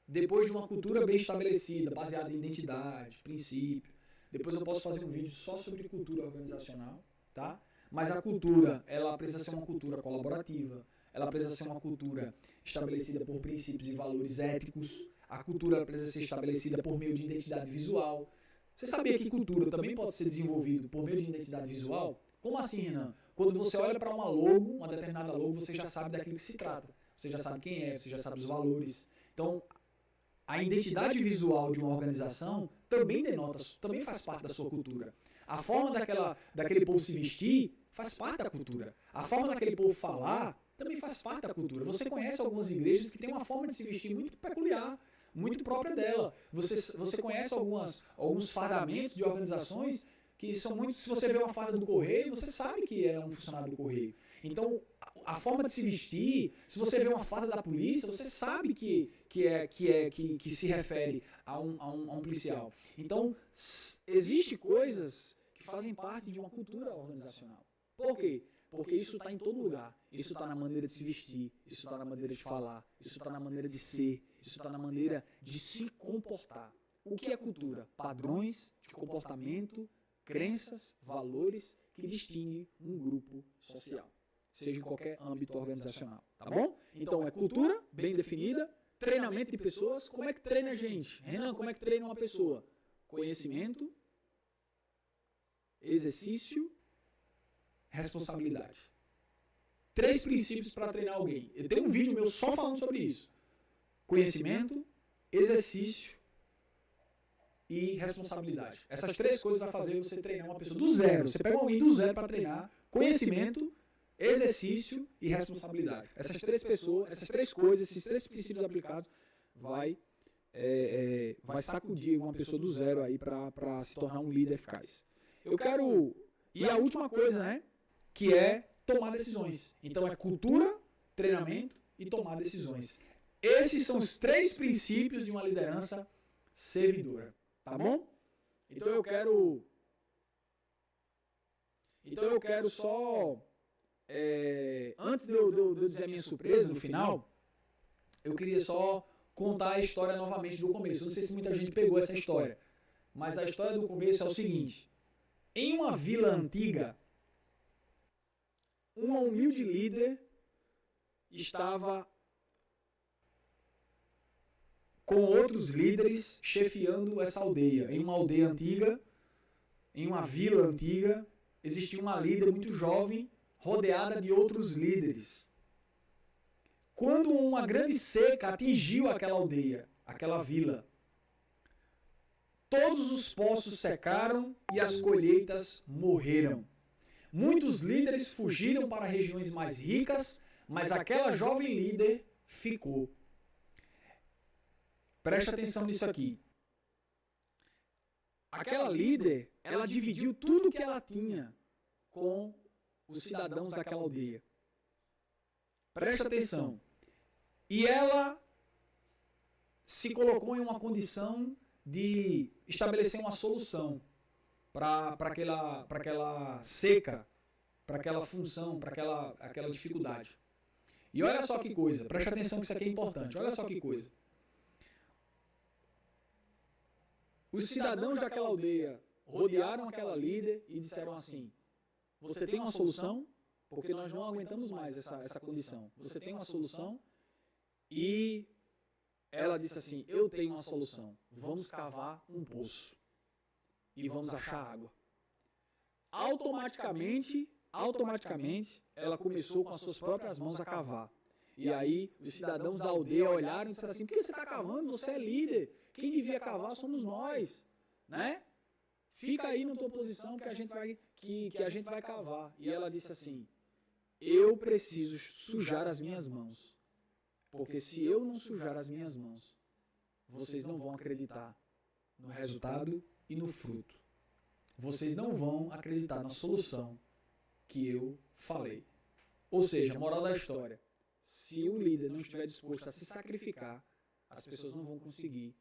Depois de uma cultura bem estabelecida, baseada em identidade, princípio. Depois eu posso fazer um vídeo só sobre cultura organizacional, tá? Mas a cultura, ela precisa ser uma cultura colaborativa. Ela precisa ser uma cultura estabelecida por princípios e valores éticos. A cultura precisa ser estabelecida por meio de identidade visual. Você sabia que cultura também pode ser desenvolvida por meio de identidade visual? Como assim, Renan? Quando você olha para uma logo, uma determinada logo, você já sabe daquilo que se trata. Você já sabe quem é, você já sabe os valores. Então, a identidade visual de uma organização também denota, também faz parte da sua cultura. A forma daquele povo se vestir faz parte da cultura. A forma daquele povo falar também faz parte da cultura. Você conhece algumas igrejas que têm uma forma de se vestir muito peculiar, muito própria dela. Você conhece alguns fardamentos de organizações que são muito... Se você vê uma farda do Correio, você sabe que é um funcionário do Correio. Então, a forma de se vestir, se você vê uma farda da polícia, você sabe que se refere a um policial. Então, existem coisas que fazem parte de uma cultura organizacional. Por quê? Porque isso está em todo lugar. Isso está na maneira de se vestir, isso está na maneira de falar, isso está na maneira de ser, isso está na maneira de se comportar. O que é cultura? Padrões de comportamento, crenças, valores que distinguem um grupo social, seja em qualquer âmbito organizacional. Tá bom? Então é cultura bem definida, treinamento de pessoas. Como é que treina a gente? Renan, como é que treina uma pessoa? Conhecimento, exercício, responsabilidade. 3 princípios para treinar alguém. Eu tenho um vídeo meu só falando sobre isso. Conhecimento, exercício e responsabilidade. Essas 3 coisas vai fazer você treinar uma pessoa do zero. Você pega alguém do zero para treinar conhecimento, exercício e responsabilidade. Essas 3 pessoas, essas 3 coisas, esses 3 princípios aplicados vai sacudir uma pessoa do zero aí para se tornar um líder eficaz. Eu quero... E a última coisa, né? Que é tomar decisões. Então é cultura, treinamento e tomar decisões. Esses são os 3 princípios de uma liderança servidora. Tá bom? Então eu quero só... antes de eu dizer a minha surpresa no final, eu queria só contar a história novamente do começo. Não sei se muita gente pegou essa história, mas a história do começo é o seguinte. Em uma vila antiga, uma humilde líder estava com outros líderes chefiando essa aldeia. Em uma aldeia antiga, em uma vila antiga, existia uma líder muito jovem, rodeada de outros líderes. Quando uma grande seca atingiu aquela aldeia, aquela vila, todos os poços secaram e as colheitas morreram. Muitos líderes fugiram para regiões mais ricas, mas aquela jovem líder ficou. Preste atenção nisso aqui. Aquela líder, ela dividiu tudo que ela tinha com os cidadãos daquela aldeia. Preste atenção. E ela se colocou em uma condição de estabelecer uma solução para aquela seca, para aquela função, para aquela dificuldade. E olha só que coisa, preste atenção que isso aqui é importante, olha só que coisa. Os cidadãos daquela aldeia rodearam aquela líder e disseram assim: você tem uma solução? Porque nós não aguentamos mais essa condição. Você tem uma solução? E ela disse assim: eu tenho uma solução. Vamos cavar um poço. e vamos achar água. Automaticamente, ela começou com as suas próprias mãos a cavar. E aí, os cidadãos da aldeia olharam e disseram assim, por que você está cavando? Você é líder. Quem devia cavar somos nós, né? Fica aí na tua posição que a gente vai cavar. E ela disse assim, eu preciso sujar as minhas mãos. Porque se eu não sujar as minhas mãos, vocês não vão acreditar no resultado e no fruto. Vocês não vão acreditar na solução que eu falei. Ou seja, moral da história, se o líder não estiver disposto a se sacrificar, as pessoas não vão conseguir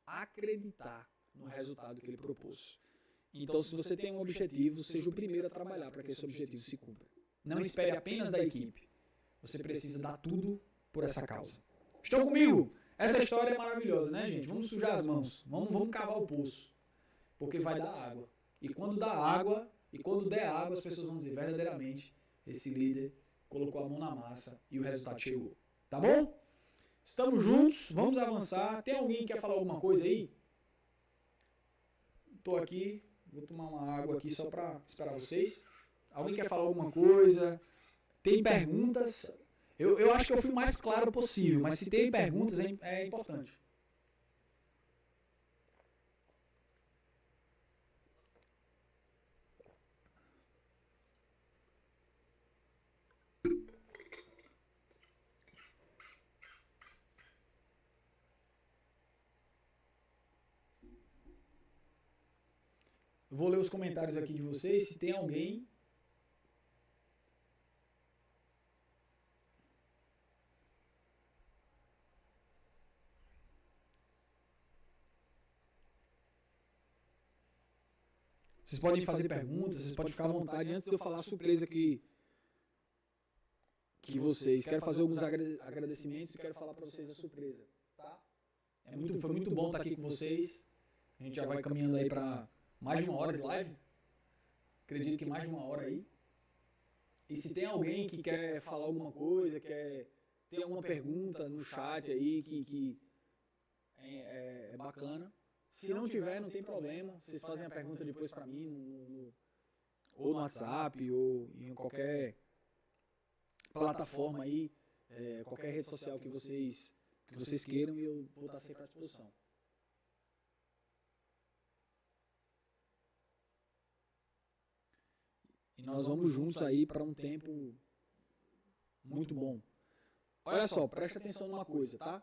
acreditar no resultado que ele propôs. Então, se você tem um objetivo, seja o primeiro a trabalhar para que esse objetivo se cumpra. Não espere apenas da equipe. Você precisa dar tudo por essa causa. Estão comigo? Essa história é maravilhosa, né, gente? Vamos sujar as mãos. Vamos cavar o poço. Porque vai dar água. E quando dá água, e quando der água, as pessoas vão dizer verdadeiramente, esse líder colocou a mão na massa e o resultado chegou. Tá bom? Estamos juntos, vamos avançar. Tem alguém que quer falar alguma coisa aí? Estou aqui, vou tomar uma água aqui só para esperar vocês. Alguém quer falar alguma coisa? Tem perguntas? Eu acho que eu fui o mais claro possível, mas se tem perguntas é importante. Eu vou ler os comentários aqui de vocês, se tem alguém. Vocês podem fazer perguntas, vocês podem ficar à vontade. Antes de eu falar a surpresa que vocês... Quero fazer alguns agradecimentos e quero falar para vocês a surpresa. Tá? Foi muito bom estar aqui com vocês. A gente já vai caminhando aí para mais de 1 hora de live. Acredito que mais de 1 hora aí. E se tem alguém que quer falar alguma coisa, tem alguma pergunta no chat aí que é bacana. Se não tiver, não tem problema. Vocês fazem a pergunta depois para mim, ou no WhatsApp, ou em qualquer plataforma aí, qualquer rede social que vocês queiram, e eu vou estar sempre à disposição. E nós vamos juntos aí para um tempo muito bom. Olha só, preste atenção numa coisa, tá?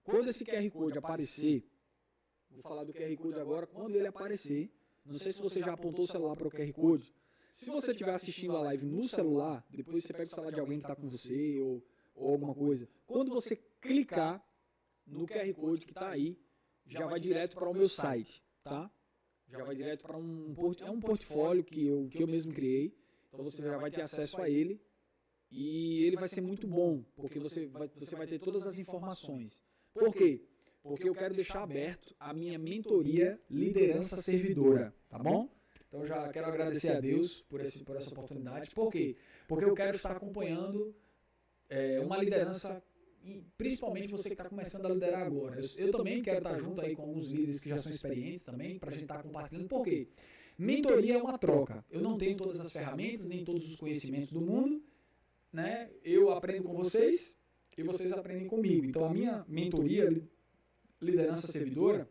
Quando esse QR Code aparecer, vou falar do QR Code agora, quando ele aparecer, não sei se você já apontou o celular para o QR Code, se você estiver assistindo a live no celular, depois você pega o celular de alguém que está com você ou alguma coisa, quando você clicar no QR Code que está aí, já vai direto para o meu site, tá? Já vai direto para um portfólio que eu mesmo criei, então você já vai ter acesso a ele e ele vai ser muito bom, porque você vai ter todas as informações. Por quê? Porque eu quero deixar aberto a minha mentoria Liderança Servidora, tá bom? Então eu já quero agradecer a Deus por essa oportunidade. Por quê? Porque eu quero estar acompanhando uma liderança, e principalmente você que está começando a liderar agora. Eu também quero estar junto aí com alguns líderes que já são experientes também, para a gente estar compartilhando. Por quê? Mentoria é uma troca. Eu não tenho todas as ferramentas, nem todos os conhecimentos do mundo, né? Eu aprendo com vocês e vocês aprendem comigo. Então a minha mentoria Liderança Servidora,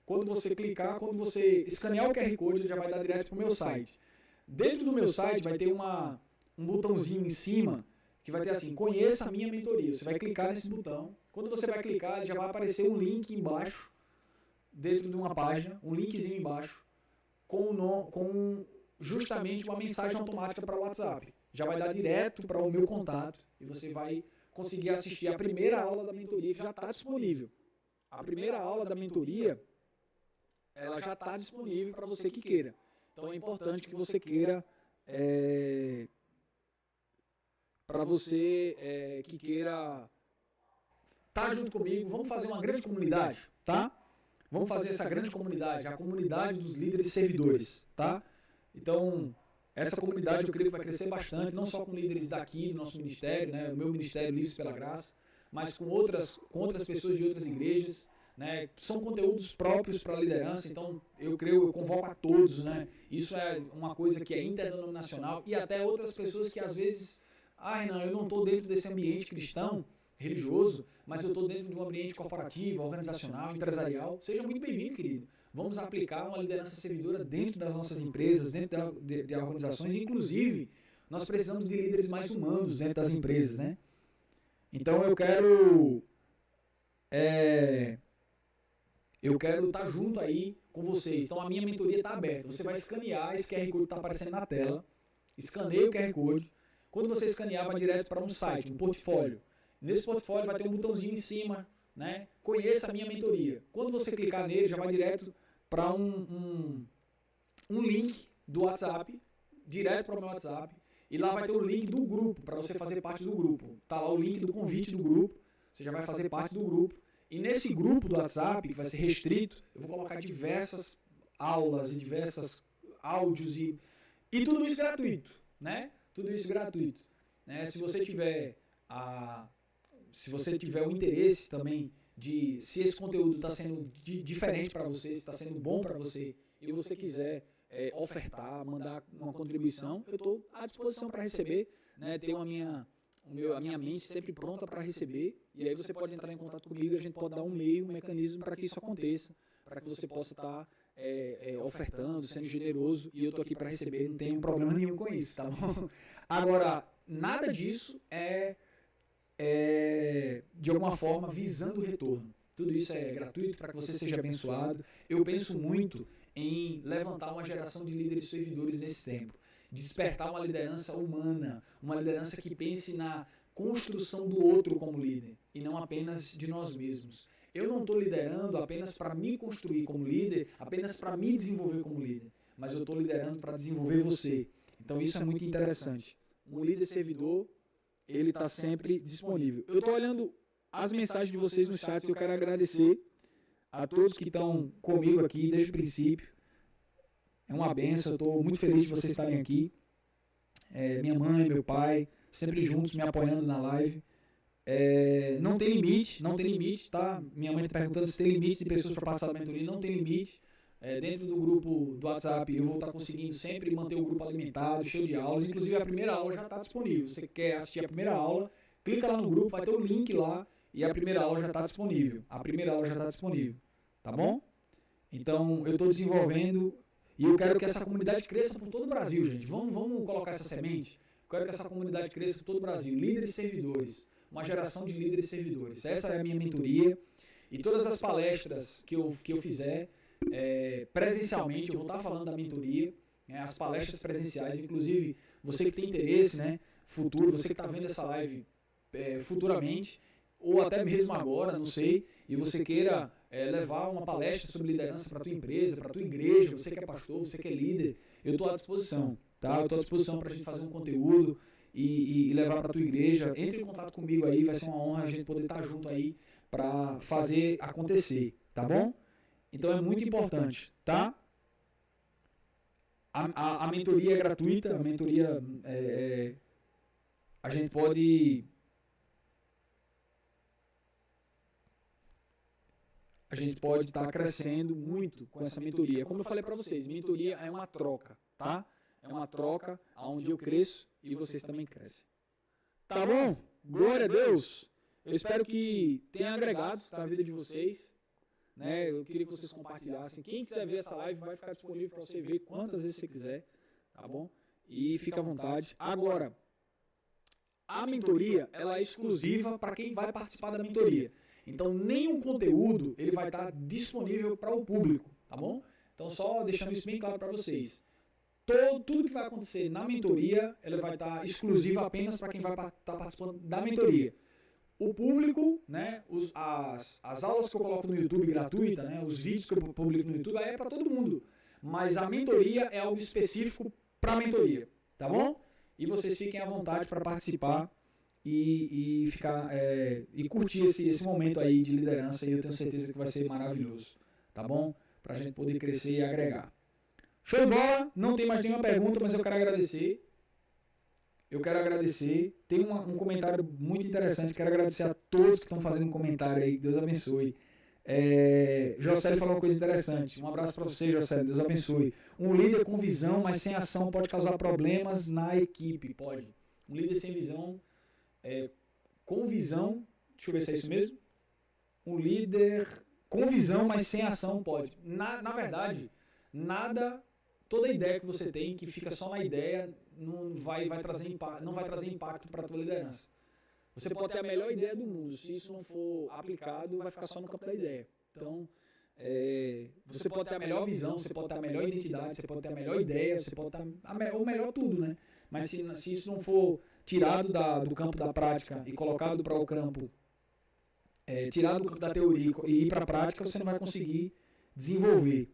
quando você clicar, quando você escanear o QR Code, ele já vai dar direto para o meu site. Dentro do meu site vai ter um botãozinho em cima que vai ter assim, conheça a minha mentoria. Você vai clicar nesse botão. Quando você vai clicar, já vai aparecer um link embaixo, dentro de uma página, um linkzinho embaixo, com justamente uma mensagem automática para o WhatsApp. Já vai dar direto para o meu contato e você vai conseguir assistir a primeira aula da mentoria que já está disponível. A primeira aula da mentoria, ela já está disponível para você que queira. Então é importante que você queira, para você que queira estar junto comigo, vamos fazer uma grande comunidade, tá? Vamos fazer essa grande comunidade, a comunidade dos líderes servidores, tá? Então, essa comunidade eu creio que vai crescer bastante, não só com líderes daqui do nosso ministério, né, o meu ministério Livres pela Graça, mas com outras pessoas de outras igrejas, né? São conteúdos próprios para a liderança, então eu convoco a todos, né? Isso é uma coisa que é interdenominacional e até outras pessoas que às vezes, Renan, eu não estou dentro desse ambiente cristão, religioso, mas eu estou dentro de um ambiente corporativo, organizacional, empresarial. Seja muito bem-vindo, querido. Vamos aplicar uma liderança servidora dentro das nossas empresas, dentro de organizações, inclusive nós precisamos de líderes mais humanos dentro das empresas, né? Então eu quero estar junto aí com vocês. Então a minha mentoria está aberta. Você vai escanear esse QR Code que está aparecendo na tela. Escaneia o QR Code. Quando você escanear, vai direto para um site, um portfólio. Nesse portfólio vai ter um botãozinho em cima, né? Conheça a minha mentoria. Quando você clicar nele, já vai direto para um link do WhatsApp, direto para o meu WhatsApp. E lá vai ter o link do grupo, para você fazer parte do grupo. Tá lá o link do convite do grupo. Você já vai fazer parte do grupo. E nesse grupo do WhatsApp, que vai ser restrito, eu vou colocar diversas aulas e diversos áudios e tudo isso gratuito, né? Tudo isso gratuito. Né? Se você tiver o interesse também de se esse conteúdo está sendo diferente para você, se está sendo bom para você e você quiser ofertar, mandar uma contribuição, eu estou à disposição para receber, né? Tenho a minha mente sempre pronta para receber, e aí você pode entrar em contato comigo e a gente pode dar um mecanismo para que isso aconteça, para que você possa estar ofertando, sendo generoso, e eu estou aqui para receber, não tenho problema nenhum com isso, tá bom? Agora, nada disso de alguma forma visando o retorno. Tudo isso é gratuito para que você seja abençoado. Eu penso muito em levantar uma geração de líderes servidores nesse tempo. Despertar uma liderança humana, uma liderança que pense na construção do outro como líder e não apenas de nós mesmos. Eu não estou liderando apenas para me construir como líder, apenas para me desenvolver como líder, mas eu estou liderando para desenvolver você. Então isso é muito interessante. Um líder servidor, ele está sempre disponível. Eu estou olhando as mensagens de vocês no chat e eu quero agradecer a todos que estão comigo aqui desde o princípio. É uma benção, eu estou muito feliz de vocês estarem aqui. Minha mãe, meu pai, sempre juntos, me apoiando na live. Não tem limite, tá? Minha mãe está perguntando se tem limite de pessoas para participar da mentoria. Não tem limite. Dentro do grupo do WhatsApp, eu vou estar conseguindo sempre manter o grupo alimentado, cheio de aulas. Inclusive, a primeira aula já está disponível. Você quer assistir a primeira aula, clica lá no grupo, vai ter o link lá e a primeira aula já está disponível. Tá bom? Então, eu estou desenvolvendo e eu quero que essa comunidade cresça por todo o Brasil, gente. Vamos colocar essa semente? Eu quero que essa comunidade cresça por todo o Brasil. Líderes e servidores. Uma geração de líderes e servidores. Essa é a minha mentoria. E todas as palestras que eu fizer presencialmente, eu vou estar falando da mentoria, as palestras presenciais, inclusive você que tem interesse, né, futuro, você que está vendo essa live futuramente, ou até mesmo agora, não sei, e você queira levar uma palestra sobre liderança para a tua empresa, para a tua igreja, você que é pastor, você que é líder, eu estou à disposição, tá? Eu estou à disposição para a gente fazer um conteúdo e levar para a tua igreja. Entre em contato comigo aí, vai ser uma honra a gente poder estar junto aí para fazer acontecer, tá bom? Então é muito importante, tá? A mentoria é gratuita, a mentoria a gente pode estar crescendo muito com essa mentoria. Como eu falei para vocês, mentoria é uma troca, tá? É uma troca onde eu cresço e vocês também crescem. Tá bom? Glória a Deus! Eu espero que tenha agregado a vida de vocês. Né? Eu queria que vocês compartilhassem. Quem quiser ver essa live vai ficar disponível para você ver quantas vezes você quiser, tá bom? E fica à vontade. Agora, a mentoria ela é exclusiva para quem vai participar da mentoria. Então, nenhum conteúdo ele vai estar disponível para o público, tá bom? Então, só deixando isso bem claro para vocês. Tudo que vai acontecer na mentoria, ela vai estar exclusiva apenas para quem vai estar participando da mentoria. O público, né, as aulas que eu coloco no YouTube gratuita, né, os vídeos que eu publico no YouTube, aí é para todo mundo. Mas a mentoria é algo específico para a mentoria, tá bom? E vocês fiquem à vontade para participar e curtir esse momento aí de liderança, e eu tenho certeza que vai ser maravilhoso, tá bom? Para a gente poder crescer e agregar. Show de bola? Não tem mais nenhuma pergunta, mas eu quero agradecer. Tem um comentário muito interessante. Quero agradecer a todos que estão fazendo um comentário aí. Deus abençoe. Jocélio falou uma coisa interessante. Um abraço para você, Jocélio. Deus abençoe. Um líder com visão, mas sem ação, pode causar problemas na equipe. Pode. Um líder sem visão, com visão. Deixa eu ver se é isso mesmo. Um líder com visão, mas sem ação, pode. Na verdade, toda ideia que você tem, que fica só na ideia, não vai trazer impacto para a tua liderança. Você pode ter a melhor ideia do mundo, se isso não for aplicado, vai ficar só no campo da ideia. Então, você pode ter a melhor visão, você pode ter a melhor identidade, você pode ter a melhor ideia, você pode ter o melhor tudo, né? Mas se isso não for tirado do campo da prática e colocado para o campo, tirado do campo da teoria e ir para a prática, você não vai conseguir desenvolver.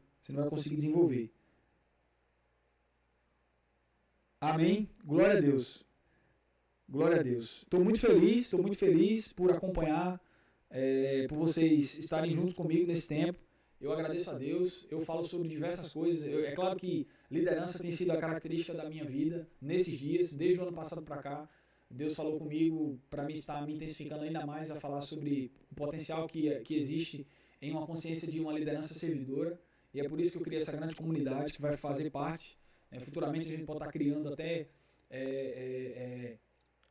Amém? Glória a Deus. Glória a Deus. Estou muito feliz por acompanhar, por vocês estarem juntos comigo nesse tempo. Eu agradeço a Deus, eu falo sobre diversas coisas. É claro que liderança tem sido a característica da minha vida nesses dias, desde o ano passado para cá. Deus falou comigo para mim estar me intensificando ainda mais a falar sobre o potencial que existe em uma consciência de uma liderança servidora. E é por isso que eu criei essa grande comunidade que vai fazer parte. Futuramente a gente pode estar criando até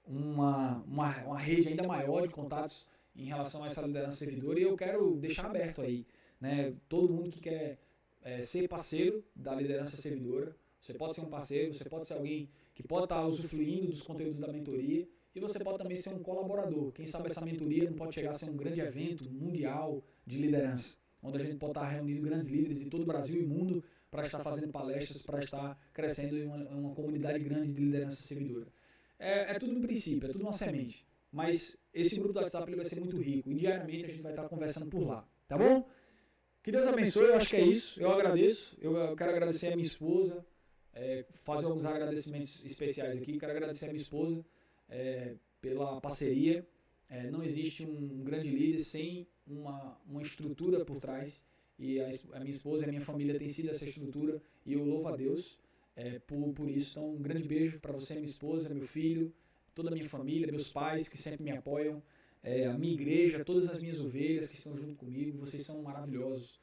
uma rede ainda maior de contatos em relação a essa liderança servidora, e eu quero deixar aberto aí, né? Todo mundo que quer ser parceiro da liderança servidora, você pode ser um parceiro, você pode ser alguém que pode estar usufruindo dos conteúdos da mentoria, e você pode também ser um colaborador. Quem sabe essa mentoria não pode chegar a ser um grande evento mundial de liderança, onde a gente pode estar reunindo grandes líderes de todo o Brasil e mundo para estar fazendo palestras, para estar crescendo em uma comunidade grande de liderança servidora. É tudo no princípio, é tudo uma semente. Mas esse grupo do WhatsApp ele vai ser muito rico. E diariamente a gente vai estar conversando por lá. Tá bom? Que Deus abençoe, eu acho que é isso. Eu agradeço. Eu quero agradecer a minha esposa. Fazer alguns agradecimentos especiais aqui. Quero agradecer a minha esposa pela parceria. Não existe um grande líder sem uma estrutura por trás. E a minha esposa e a minha família têm sido essa estrutura. E eu louvo a Deus por isso. Então, um grande beijo para você, minha esposa, meu filho, toda a minha família, meus pais que sempre me apoiam, a minha igreja, todas as minhas ovelhas que estão junto comigo. Vocês são maravilhosos.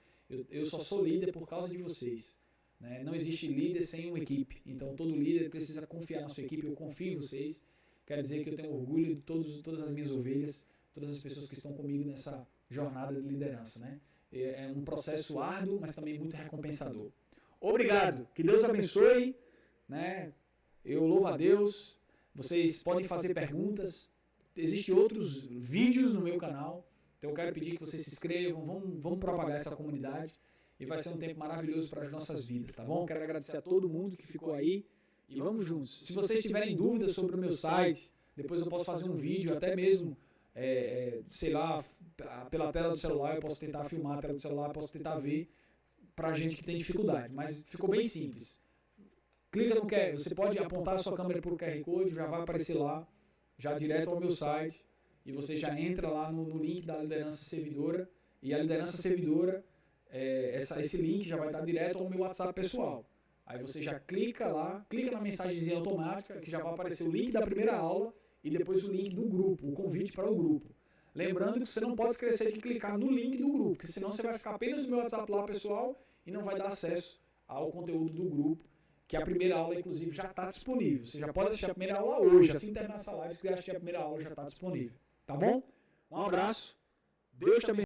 Eu só sou líder por causa de vocês, né? Não existe líder sem uma equipe. Então, todo líder precisa confiar na sua equipe. Eu confio em vocês. Quero dizer que eu tenho orgulho de todas as minhas ovelhas, todas as pessoas que estão comigo nessa jornada de liderança, né? É um processo árduo, mas também muito recompensador. Obrigado, que Deus abençoe, né? Eu louvo a Deus. Vocês podem fazer perguntas. Existem outros vídeos no meu canal, então eu quero pedir que vocês se inscrevam. Vamos propagar essa comunidade e vai ser um tempo maravilhoso para as nossas vidas, tá bom? Quero agradecer a todo mundo que ficou aí e vamos juntos. Se vocês tiverem dúvidas sobre o meu site, depois eu posso fazer um vídeo, até mesmo, sei lá, pela tela do celular. Eu posso tentar filmar a tela do celular, posso tentar ver para gente que tem dificuldade, mas ficou bem simples. Clica no QR, você pode apontar a sua câmera para o QR Code, já vai aparecer lá, já direto ao meu site, e você já entra lá no link da liderança servidora, e a liderança servidora, esse link já vai estar direto ao meu WhatsApp pessoal. Aí você já clica lá, clica na mensagenzinha automática, que já vai aparecer o link da primeira aula, e depois o link do grupo, o convite para o grupo. Lembrando que você não pode esquecer de clicar no link do grupo, porque senão você vai ficar apenas no meu WhatsApp lá, pessoal, e não vai dar acesso ao conteúdo do grupo, que a primeira aula, inclusive, já está disponível. Você já pode assistir a primeira aula hoje. Assim terminar essa live, se quiser assistir a primeira aula, já está disponível. Tá bom? Um abraço. Deus te abençoe.